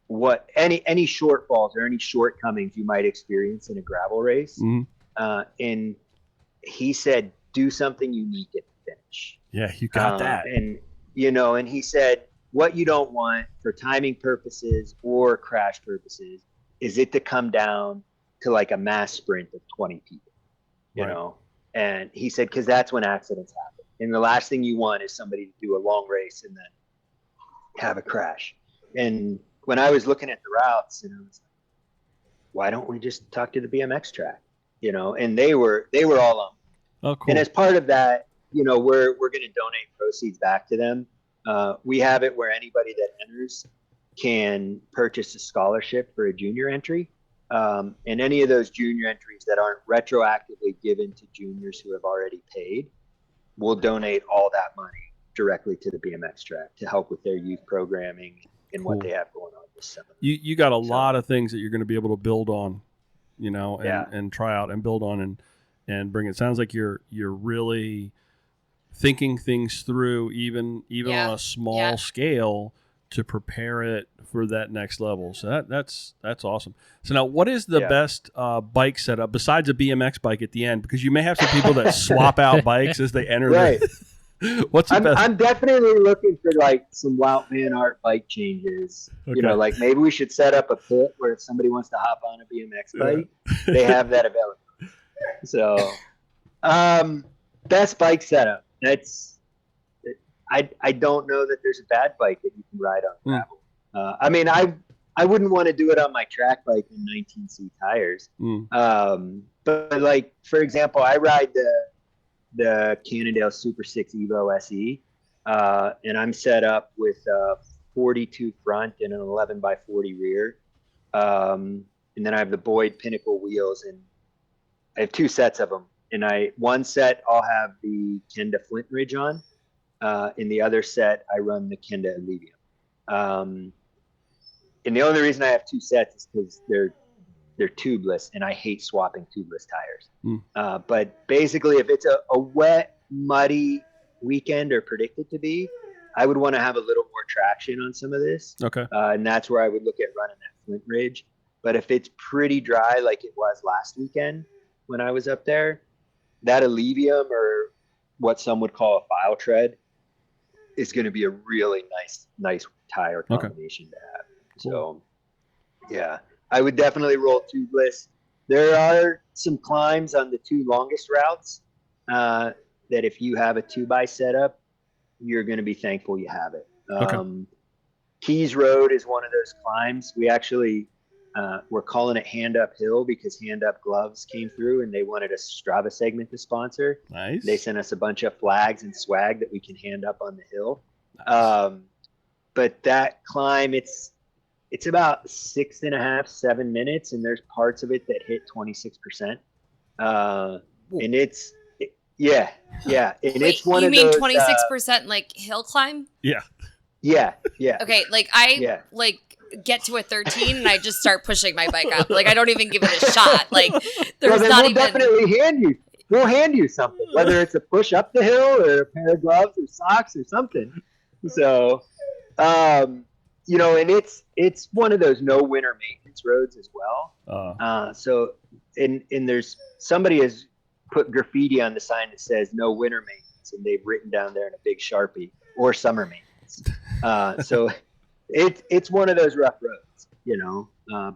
what any shortfalls or any shortcomings you might experience in a gravel race. Mm-hmm. And he said, do something unique at the finish. Yeah, you got that. And he said, what you don't want for timing purposes or crash purposes is it to come down to like a mass sprint of 20 people. you Right. know? And he said, because that's when accidents happen. And the last thing you want is somebody to do a long race and then have a crash. And when I was looking at the routes, and I was like, why don't we just talk to the BMX track? You know, and they were all on. Oh, cool. And as part of that, you know, we're going to donate proceeds back to them. We have it where anybody that enters can purchase a scholarship for a junior entry. And any of those junior entries that aren't retroactively given to juniors who have already paid, we'll donate all that money directly to the BMX track to help with their youth programming and what they have going on this summer. You got a lot of things that you're going to be able to build on, you know, and try out and build on and bring. It sounds like you're really thinking things through, even on a small scale, to prepare it for that next level. So that's awesome. So now, what is the best bike setup besides a BMX bike at the end? Because you may have some people that swap out bikes as they enter. Right. What's the best? I'm definitely looking for like some Wout Van Aert bike changes. Okay. You know, like maybe we should set up a pit where if somebody wants to hop on a BMX bike, they have that available. So, best bike setup. I don't know that there's a bad bike that you can ride on gravel. I mean, I wouldn't want to do it on my track bike in 19C tires. But like, for example, I ride the Cannondale Super 6 Evo SE, and I'm set up with a 42 front and an 11 by 40 rear. And then I have the Boyd Pinnacle wheels, and I have two sets of them. And one set I'll have the Kenda Flint Ridge on. In the other set, I run the Kenda Allevium. And the only reason I have two sets is because they're tubeless, and I hate swapping tubeless tires. But basically, if it's a wet, muddy weekend or predicted to be, I would want to have a little more traction on some of this. Okay. And that's where I would look at running that Flint Ridge. But if it's pretty dry, like it was last weekend when I was up there, that Allevium, or what some would call a file tread, is going to be a really nice tire combination to have. So, yeah, I would definitely roll tubeless. There are some climbs on the two longest routes that if you have a 2x setup, you're going to be thankful you have it. Keys Road is one of those climbs. We actually we're calling it Hand Up Hill because Hand Up Gloves came through and they wanted a Strava segment to sponsor. Nice. They sent us a bunch of flags and swag that we can hand up on the hill. But that climb, it's about 6.5, 7 minutes, and there's parts of it that hit 26%. And it's And it's one you of mean those 26% like hill climb? Yeah. Yeah. Okay, like I get to a 13 and I just start pushing my bike up. Like I don't even give it a shot. Like there's not even. Definitely we'll hand you something, whether it's a push up the hill or a pair of gloves or socks or something. So, you know, and it's one of those no winter maintenance roads as well. So, and there's somebody has put graffiti on the sign that says no winter maintenance, and they've written down there in a big Sharpie, or summer maintenance. So it's one of those rough roads, you know,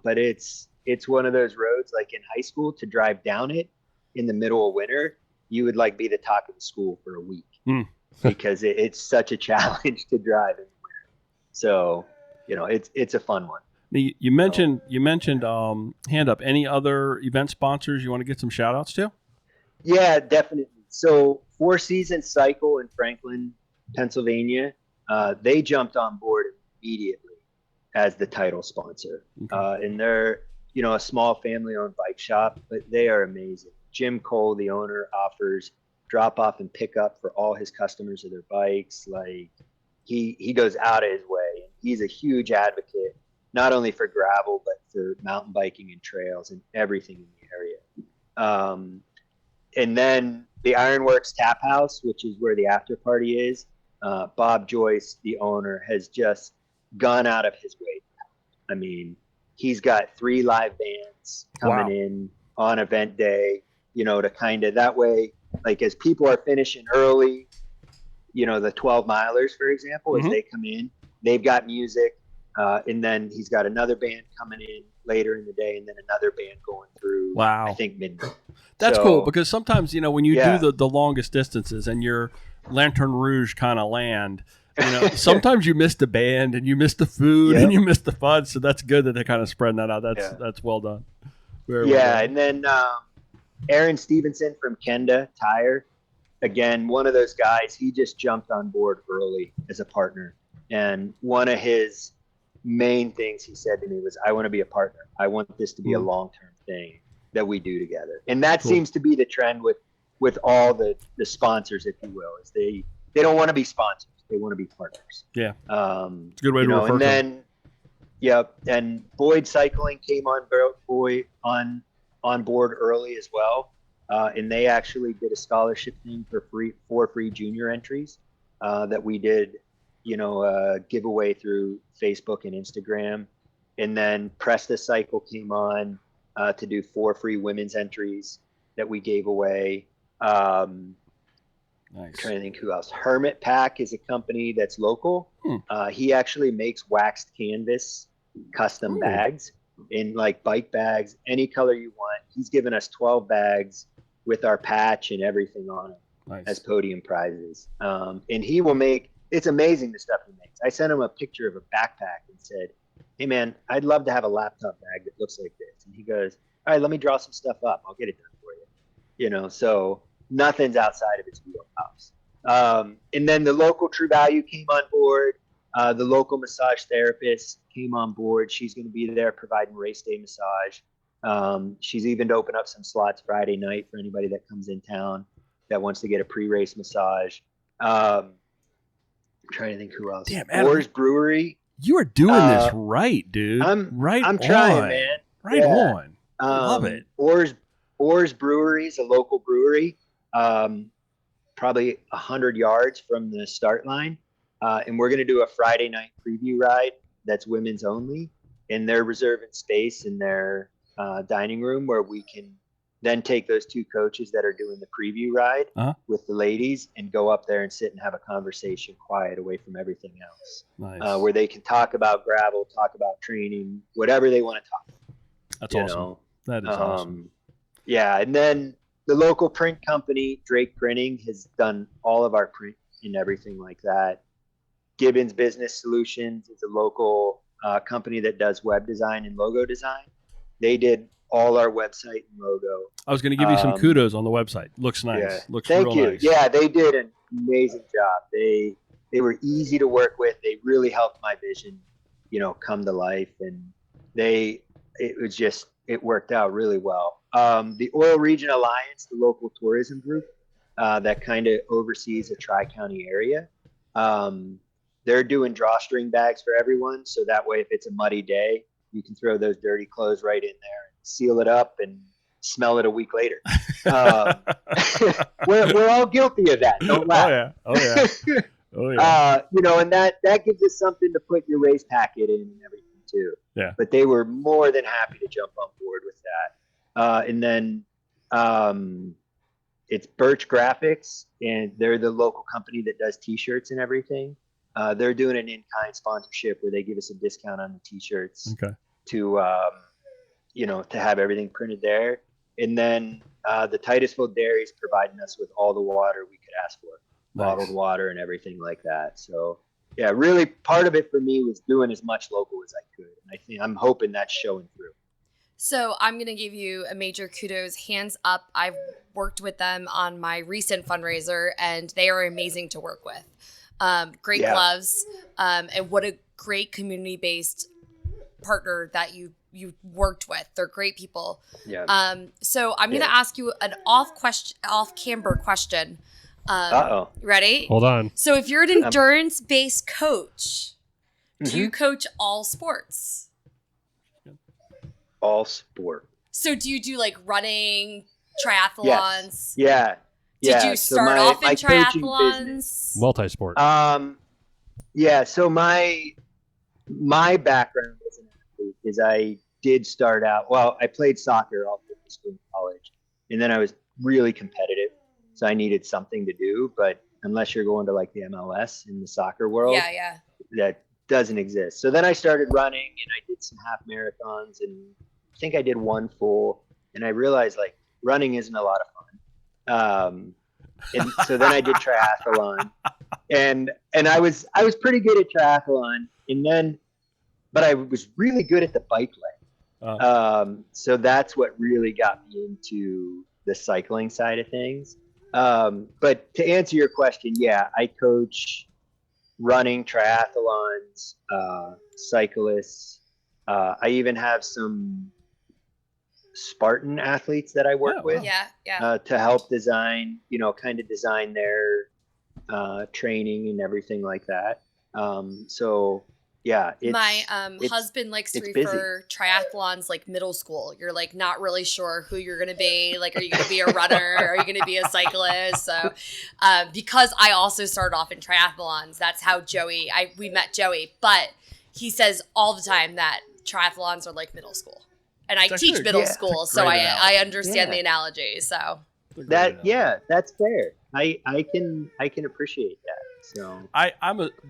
but it's one of those roads like in high school to drive down it in the middle of winter, you would like be the talk of the school for a week because it's such a challenge to drive in the winter. So, you know, it's a fun one. You mentioned Hand Up. Any other event sponsors you want to get some shout outs to? Yeah, definitely. So Four Seasons Cycle in Franklin, Pennsylvania, they jumped on board immediately as the title sponsor. And they're, you know, a small family-owned bike shop, but they are amazing. Jim Cole, the owner, offers drop off and pick up for all his customers of their bikes. Like he goes out of his way. He's a huge advocate, not only for gravel, but for mountain biking and trails and everything in the area. And then the Ironworks Tap House, which is where the after party is, Bob Joyce, the owner, has just gone out of his way. I mean, he's got 3 live bands coming in on event day, you know, to kind of that way, like as people are finishing early, you know, the 12 milers, for example, as they come in, they've got music. And then he's got another band coming in later in the day and then another band going through, I think midnight. That's So, cool because sometimes, when you Yeah. do the longest distances and you're Lantern Rouge kind of land, sometimes you miss the band and you miss the food Yep. and you miss the fun. So that's good that they kind of spread that out. That's well done. Very well Yeah, done. and then Aaron Stevenson from Kenda Tire, again, one of those guys. He just jumped on board early as a partner, and one of his main things he said to me was, "I want to be a partner. I want this to be a long-term thing that we do together." And that Cool. seems to be the trend with all the sponsors, if you will, is they don't want to be sponsors. They want to be partners. Yeah. It's a good way to refer and to then, yep. And Boyd Cycling came on board early as well. And they actually did a scholarship thing for free junior entries that we did, giveaway through Facebook and Instagram. And then Presta Cycle came on to do 4 free women's entries that we gave away. I'm trying to think who else. Hermit Pack is a company that's local. He actually makes waxed canvas custom bags in like bike bags, any color you want. He's given us 12 bags with our patch and everything on it as podium prizes. And he will make, it's amazing the stuff he makes. I sent him a picture of a backpack and said, "Hey man, I'd love to have a laptop bag that looks like this." And he goes, "All right, let me draw some stuff up. I'll get it done for you." So nothing's outside of his wheelhouse. And then the local True Value came on board. The local massage therapist came on board. She's going to be there providing race day massage. She's even to open up some slots Friday night for anybody that comes in town that wants to get a pre-race massage. I'm trying to think who else. Damn, Adam, Oars Brewery. You are doing this right, dude. I'm on. trying, man. Right on. I love it. Oars Brewery is a local brewery, probably 100 yards from the start line. And we're going to do a Friday night preview ride that's women's only. And they're reserving space in their dining room where we can then take those 2 coaches that are doing the preview ride with the ladies and go up there and sit and have a conversation quiet away from everything else. Nice. Where they can talk about gravel, talk about training, whatever they want to talk about. That's awesome. That is awesome. Yeah, and then the local print company, Drake Printing, has done all of our print and everything like that. Gibbons Business Solutions is a local company that does web design and logo design. They did all our website and logo. I was going to give you some kudos on the website. Looks nice. Yeah. Looks Thank real you. nice. Yeah, they did an amazing job. They were easy to work with. They really helped my vision, come to life. And it worked out really well. The Oil Region Alliance, the local tourism group that kind of oversees a tri-county area, they're doing drawstring bags for everyone. So that way, if it's a muddy day, you can throw those dirty clothes right in there and seal it up and smell it a week later. We're all guilty of that. Don't laugh. Oh yeah. Oh yeah. And that gives us something to put your race packet in and everything too. Yeah. But they were more than happy to jump on board with that. And then it's Birch Graphics, and they're the local company that does T-shirts and everything. They're doing an in-kind sponsorship where they give us a discount on the T-shirts to have everything printed there. And then the Titusville Dairy is providing us with all the water we could ask for, bottled water and everything like that. So yeah, really part of it for me was doing as much local as I could. And I'm hoping that's showing through. So I'm going to give you a major kudos, hands up. I've worked with them on my recent fundraiser, and they are amazing to work with. Great gloves, and what a great community-based partner that you worked with. They're great people. Yeah. So I'm going to ask you an off-camber question. Ready? Hold on. So if you're an endurance-based coach, do you coach all sports? All sport. So do you do like running, triathlons? Yes. Yeah. Did you start off in triathlons? Multi-sport. Yeah. So my background as an athlete is I did start out. Well, I played soccer all through school and college, and then I was really competitive, so I needed something to do. But unless you're going to like the MLS in the soccer world, that doesn't exist. So then I started running, and I did some half marathons, and I think I did one full. And I realized, like, running isn't a lot of fun. And so then I did triathlon, and I was pretty good at triathlon, but I was really good at the bike leg. So that's what really got me into the cycling side of things. But to answer your question, yeah, I coach running, triathlons, cyclists. I even have some Spartan athletes that I work with to help design, kind of design their training and everything like that. So yeah, my husband likes to refer triathlons like middle school. You're like not really sure who you're gonna be. Like, are you gonna be a runner? Are you gonna be a cyclist? So because I also started off in triathlons, that's how we met Joey. But he says all the time that triathlons are like middle school. And I teach middle school, so I understand the analogy. So that's fair. I can appreciate that. So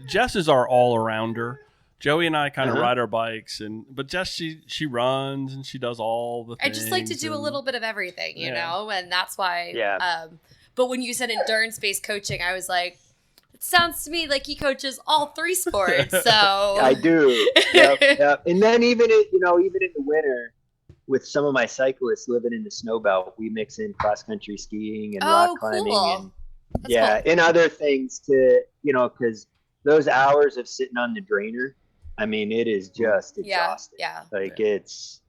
Jess is our all arounder. Joey and I kind of ride our bikes, but Jess she runs and she does all the things. I just like to do a little bit of everything, you know, and that's why. Yeah. But when you said endurance-based coaching, I was like, it sounds to me like he coaches all three sports. So I do. Yep. And then even in the winter, with some of my cyclists living in the snow belt, we mix in cross country skiing and rock climbing and cool. And other things to, because those hours of sitting on the drainer, I mean, it is just exhausting. Like it's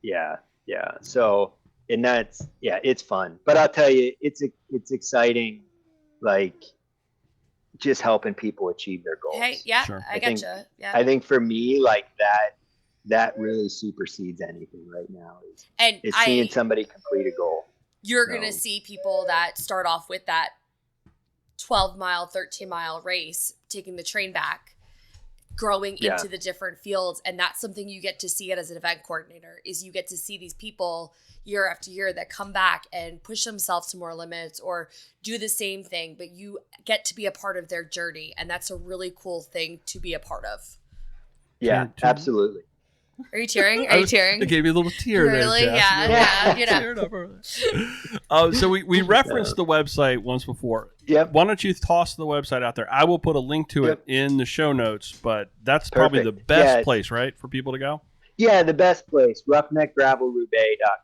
So, and that's it's fun. But I'll tell you, it's exciting, like just helping people achieve their goals. Hey, sure. I gotcha. Yeah. I think for me, like that really supersedes anything right now. It's seeing somebody complete a goal. You're going to see people that start off with that 12-mile, 13-mile race, taking the train back, growing into the different fields. And that's something you get to see it as an event coordinator, is you get to see these people year after year that come back and push themselves to more limits or do the same thing, but you get to be a part of their journey. And that's a really cool thing to be a part of. Yeah, absolutely. Are you tearing? Are you tearing? It gave you a little tear really? there, Jess. Yeah. So we referenced the website once before. Yep. Why don't you toss the website out there? I will put a link to it in the show notes, but that's probably the best place, right, for people to go? Yeah, the best place, roughneckgravelroubaix.com.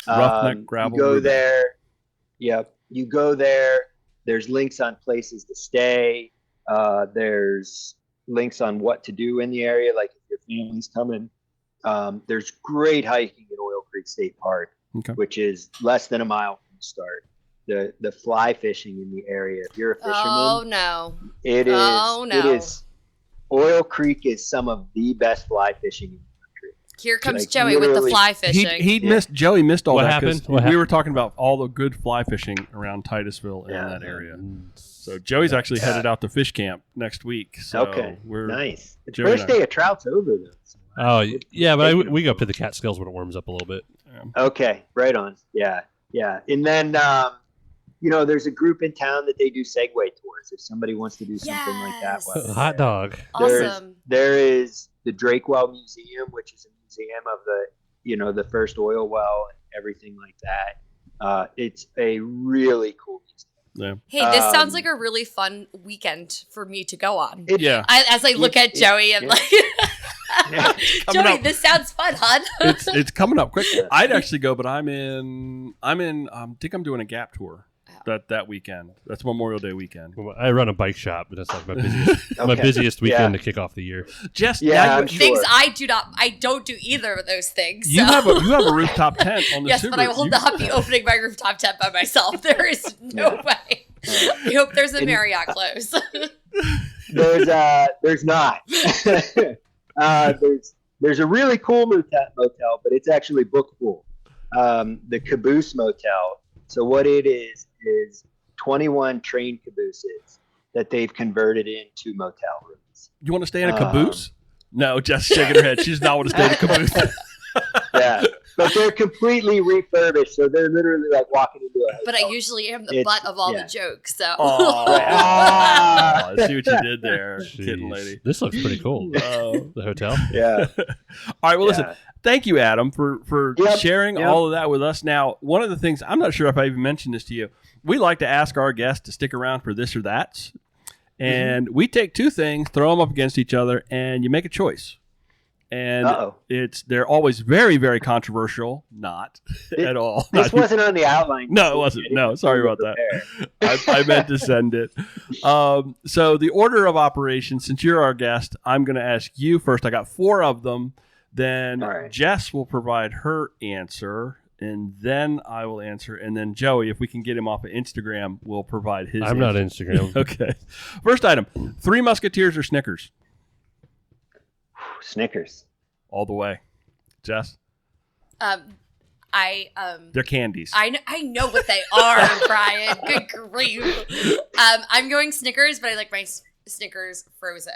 Roughneck Gravel You go Roubaix. there. Yep. You go there. There's links on places to stay. There's links on what to do in the area, like if your family's coming. There's great hiking at Oil Creek State Park, which is less than a mile from the start. The fly fishing in the area, if you're a fisherman, it is. Oil Creek is some of the best fly fishing in the country. Here comes Joey with the fly fishing. Joey missed all what that. Happened? We were talking about all the good fly fishing around Titusville and that area. So Joey's actually headed out to fish camp next week. So we're nice. It's first day of trout's over though. So but we go up to the Catskills when it warms up a little bit. Okay, right on. Yeah. And then there's a group in town that they do Segway tours. If somebody wants to do something like that, hot dog. Awesome. There is the Drakewell Museum, which is a museum of the first oil well and everything like that. It's a really cool museum. Yeah. Hey, this sounds like a really fun weekend for me to go on. As I look at Joey, I'm like, Joey, this sounds fun, hon. It's coming up quick. I'd actually go, but I think I'm doing a Gap tour that weekend. That's Memorial Day weekend. Well, I run a bike shop, but that's like my busiest my busiest weekend to kick off the year. Just things I don't do either of those things. You have a rooftop tent on the Subaru. But I will not be opening my rooftop tent by myself. There is no way. I hope there's a Marriott close. There's not. There's a really cool motel, but it's actually booked full. The Caboose Motel. So what it is 21 train cabooses that they've converted into motel rooms. You want to stay in a caboose? No, Jess shaking her head. She does not want to stay in a caboose. Yeah, but they're completely refurbished, so they're literally like walking into a hotel. But I usually am the butt of all the jokes, so. I see what you did there, kitten Jeez. lady. This looks pretty cool. The hotel. Yeah. All right, well, listen, thank you, Adam, for sharing all of that with us. Now, one of the things, I'm not sure if I even mentioned this to you, we like to ask our guests to stick around for this or that. And we take two things, throw them up against each other, and you make a choice. And they're always very, very controversial. Not at all. This wasn't on the outline. No, it wasn't. No, sorry about that. I meant to send it. So the order of operations, since you're our guest, I'm going to ask you first. I got 4 of them. Then Jess will provide her answer, and then I will answer. And then Joey, if we can get him off of Instagram, will provide his I'm not Instagram. Okay. First item, Three Musketeers or Snickers? Snickers. All the way. Jess? They're candies. I know what they are, Brian. Good grief. I'm going Snickers, but I like my Snickers frozen.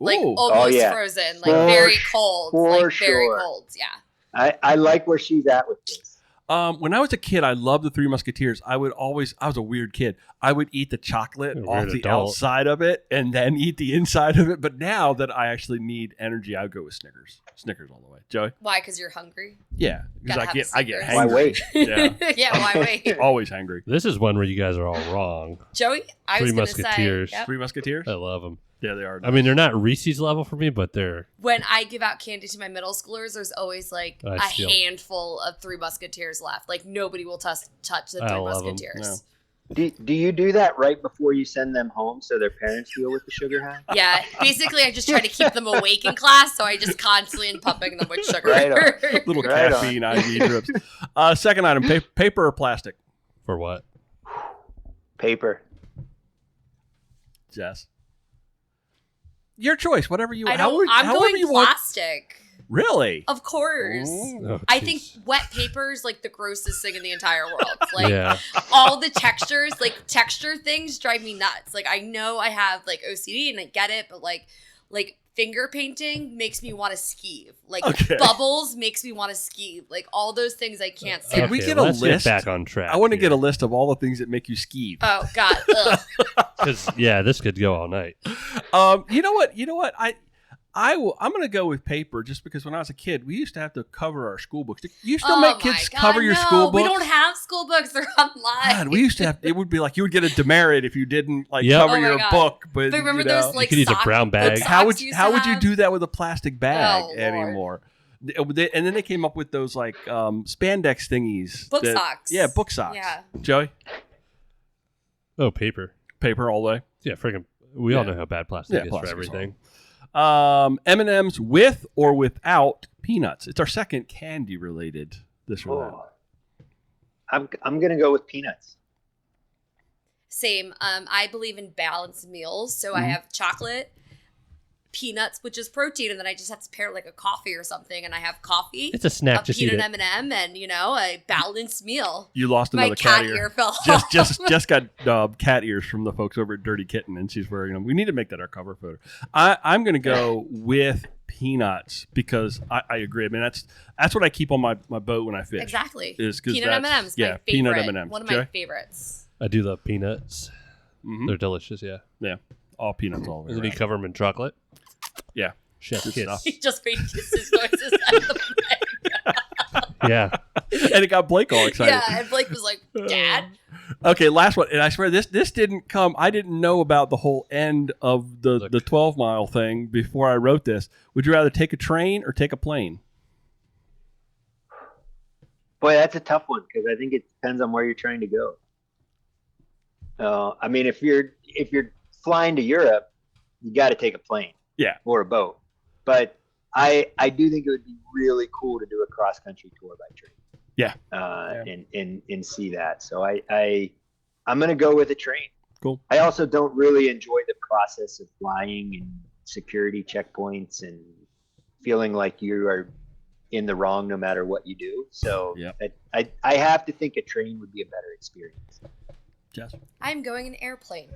Like almost frozen. Like very cold. Very cold. Yeah. I like where she's at with this. When I was a kid, I loved the Three Musketeers. I was a weird kid. I would eat the chocolate off the outside of it and then eat the inside of it. But now that I actually need energy, I would go with Snickers. Snickers all the way. Joey? Why? Because you're hungry? Yeah. Because I get hangry. Why wait? Yeah. Yeah, why wait? Always hangry. This is one where you guys are all wrong. Joey, I was going to say. Musketeers. Yep. Three Musketeers? I love them. Yeah, they are. I mean, they're not Reese's level for me, but they're... When I give out candy to my middle schoolers, there's always like a handful of Three Musketeers left. Like nobody will touch the Three Musketeers. Do you do that right before you send them home so their parents deal with the sugar high? Yeah, basically I just try to keep them awake in class, so I just constantly am pumping them with sugar. Little caffeine IV drips. Second item, paper or plastic? For what? Paper. Jess? Your choice, whatever you want. I'm going plastic. Really? Of course. Oh, I think wet paper is like the grossest thing in the entire world. Like all the textures, like texture things drive me nuts. Like I know I have like OCD and I get it, but like finger painting makes me want to skeeve. Like bubbles makes me want to skeeve. Like all those things I can't stand. Can we get a list? Get back on track. I want to get a list of all the things that make you skeeve. Oh God. Because this could go all night. You know what? I'm going to go with paper just because when I was a kid, we used to have to cover our school books. You still make kids cover your school books? We don't have school books. They're online. God, we used to have. It would be like you would get a demerit if you didn't cover your book. But remember those like you could use a brown bag. How would you do that with a plastic bag anymore? And then they came up with those like spandex thingies. Book socks. Yeah, book socks. Yeah. Joey? Oh, paper. Paper all the way. Yeah, freaking. We all know how bad plastic is for everything. M&M's with or without peanuts. It's our second candy related. This or that. I'm gonna go with peanuts. Same. I believe in balanced meals, so I have chocolate, peanuts, which is protein, and then I just have to pair like a coffee or something, and I have coffee. It's a snack. A peanut M&M, and a balanced meal. You lost another My cat ear fell off. Just got cat ears from the folks over at Dirty Kitten, and she's wearing them. We need to make that our cover photo. I'm going to go with peanuts because I agree. I mean that's what I keep on my boat when I fish. Exactly. Is peanut M&M's. My favorite. Peanut M&Ms. One of my favorites. I do love peanuts. Mm-hmm. They're delicious. Yeah. Yeah. All peanuts all over. And then you cover them in chocolate. Yeah. Chef's kiss. He just made kisses noises at the mic. Yeah. And it got Blake all excited. Yeah, and Blake was like, Dad. Okay, last one. And I swear this didn't come. I didn't know about the whole end of the 12-mile thing before I wrote this. Would you rather take a train or take a plane? Boy, that's a tough one because I think it depends on where you're trying to go. I mean, if you're flying to Europe, you got to take a plane. Yeah. Or a boat. But I do think it would be really cool to do a cross country tour by train. Yeah. And see that. So I'm going to go with a train. Cool. I also don't really enjoy the process of flying and security checkpoints and feeling like you are in the wrong no matter what you do. So I have to think a train would be a better experience. Jess? I'm going an airplane.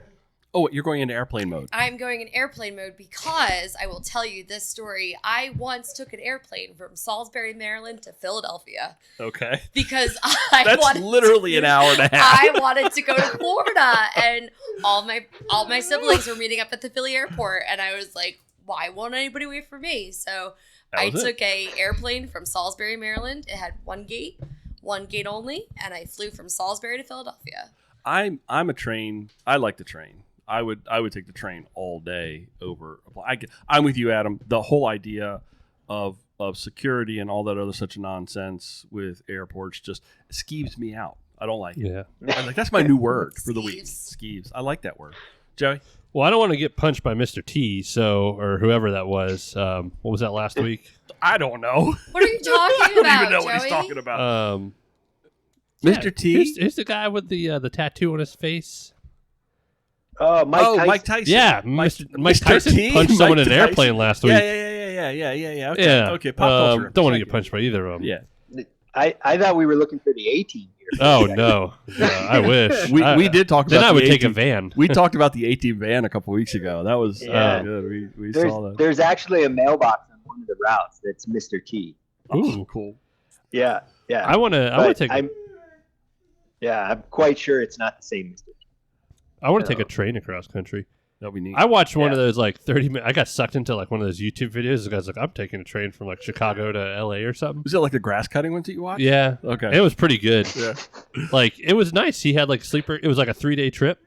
Oh, you're going into airplane mode. I'm going in airplane mode because I will tell you this story. I once took an airplane from Salisbury, Maryland to Philadelphia Okay. because I That's wanted literally to, an hour and a half. I wanted to go to Florida, and all my siblings were meeting up at the Philly airport, and I was like, why won't anybody wait for me? So I took a airplane from Salisbury, Maryland. It had one gate only, and I flew from Salisbury to Philadelphia. I'm a train. I like the train. I would take the train all day over. I'm with you, Adam. The whole idea of security and all that other such nonsense with airports just skeeves me out. I don't like it. Yeah. I'm like, that's my new word for the week. Skeeves. I like that word. Joey? Well, I don't want to get punched by Mr. T, or whoever that was. What was that last week? I don't know. What are you talking I don't about, even know Joey? what he's talking about. Mr. T? Who's the guy with the tattoo on his face? Mike Tyson. Yeah, Mike Tyson T? punched someone in an Tyson. airplane last week. Yeah. Okay. Yeah. Okay. Pop culture. Don't want to get punched by either of them. Yeah. I thought we were looking for the A-team here. Oh no, I wish. We did talk about. Then I would the take a A-team. van. We talked about the A-team van a couple weeks ago. That was good. We saw that. There's actually a mailbox on one of the routes that's Mr. T. Ooh, cool. Yeah. I want to take. I'm quite sure it's not the same Mr. T. I want to take a train across country. That'll be neat. I watched one of those 30-minute. I got sucked into one of those YouTube videos. The guy's like, I'm taking a train from Chicago to LA or something. Was it like the grass cutting ones that you watched? Yeah. Okay. It was pretty good. Yeah. It was nice. He had sleeper. It was like a 3-day trip.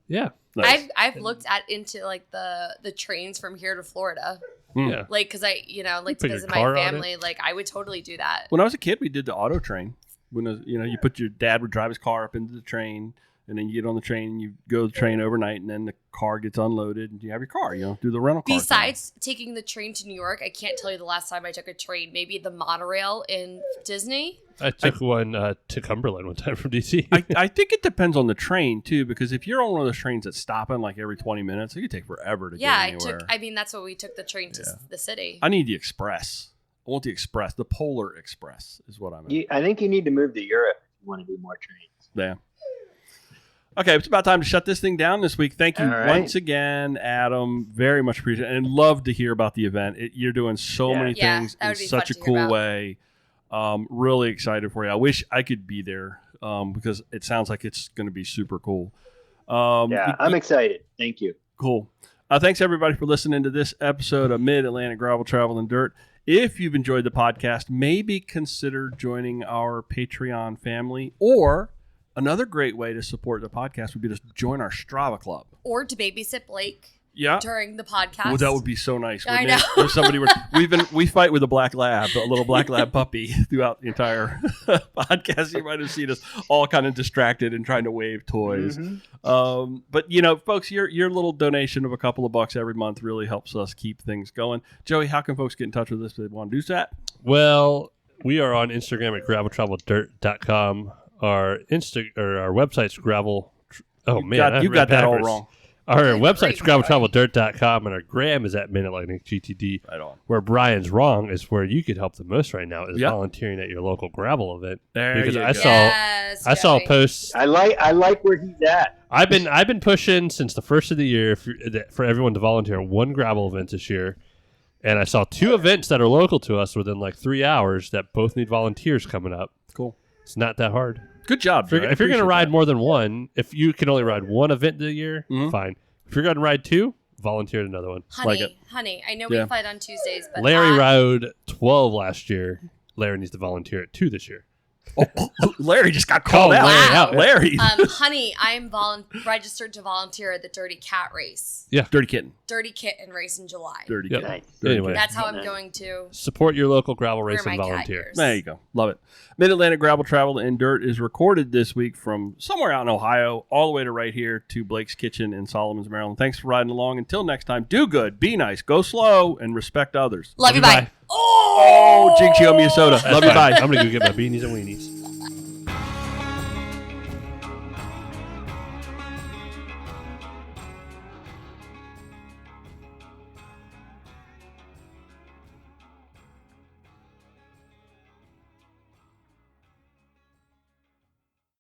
Yeah. Nice. I've looked into the trains from here to Florida. Yeah. Because I put because your of car my on family, I would totally do that. When I was a kid, we did the auto train. When you put your dad would drive his car up into the train, and then you get on the train and you go to the train overnight, and then the car gets unloaded and you have your car. Do the rental car. Besides taking the train to New York, I can't tell you the last time I took a train. Maybe the monorail in Disney. I took one to Cumberland one time from DC. I think it depends on the train too, because if you're on one of those trains that's stopping every 20 minutes, it could take forever to get anywhere. That's what we took the train to the city. I need the express. I want the express. The Polar Express is what I'm. I think you need to move to Europe if you want to do more trains. Yeah. Okay, it's about time to shut this thing down this week. Thank you once again, Adam. Very much appreciate it. And love to hear about the event. You're doing so many things in such a cool way. Really excited for you. I wish I could be there because it sounds like it's going to be super cool. I'm excited. Thank you. Cool. Thanks, everybody, for listening to this episode of Mid-Atlantic Gravel, Travel, and Dirt. If you've enjoyed the podcast, maybe consider joining our Patreon family, or another great way to support the podcast would be to join our Strava club. Or to babysit Blake during the podcast. Well, that would be so nice. I know. If somebody we fight with a black lab, a little black lab puppy throughout the entire podcast. You might have seen us all kind of distracted and trying to wave toys. Mm-hmm. But folks, your little donation of a couple of bucks every month really helps us keep things going. Joey, how can folks get in touch with us if they want to do that? Well, we are on Instagram at graveltraveldirt.com. Our website's gravel. You got that all wrong. Our website's graveltraveldirt.com, and our gram is at Mid-Atlantic GTD. Right on. Where Brian's wrong is where you could help the most right now is volunteering at your local gravel event. Yes, I saw a post. I like where he's at. I've been pushing since the first of the year for everyone to volunteer at one gravel event this year, and I saw 2 events that are local to us within 3 hours that both need volunteers coming up. Cool. It's not that hard. Good job. If you're going to ride more than one, if you can only ride one event a year, fine. If you're going to ride 2, volunteer at another one. Honey, I know we fight on Tuesdays, but Larry rode 12 last year. Larry needs to volunteer at 2 this year. Oh, Larry just got called out. Wow. Larry. Honey, I'm registered to volunteer at the Dirty Cat race. Yeah. Dirty Kitten race in July. Dirty Yep. Kitten. Anyway. That's how I'm going to support your local gravel race wear and my cat volunteer. ears. There you go. Love it. Mid-Atlantic Gravel, Travel, and Dirt is recorded this week from somewhere out in Ohio all the way to right here to Blake's Kitchen in Solomons, Maryland. Thanks for riding along. Until next time, do good, be nice, go slow, and respect others. Love you, bye. Oh, Jinx, you owe me a soda. Love you, bye. I'm going to go get my beanies and weenies.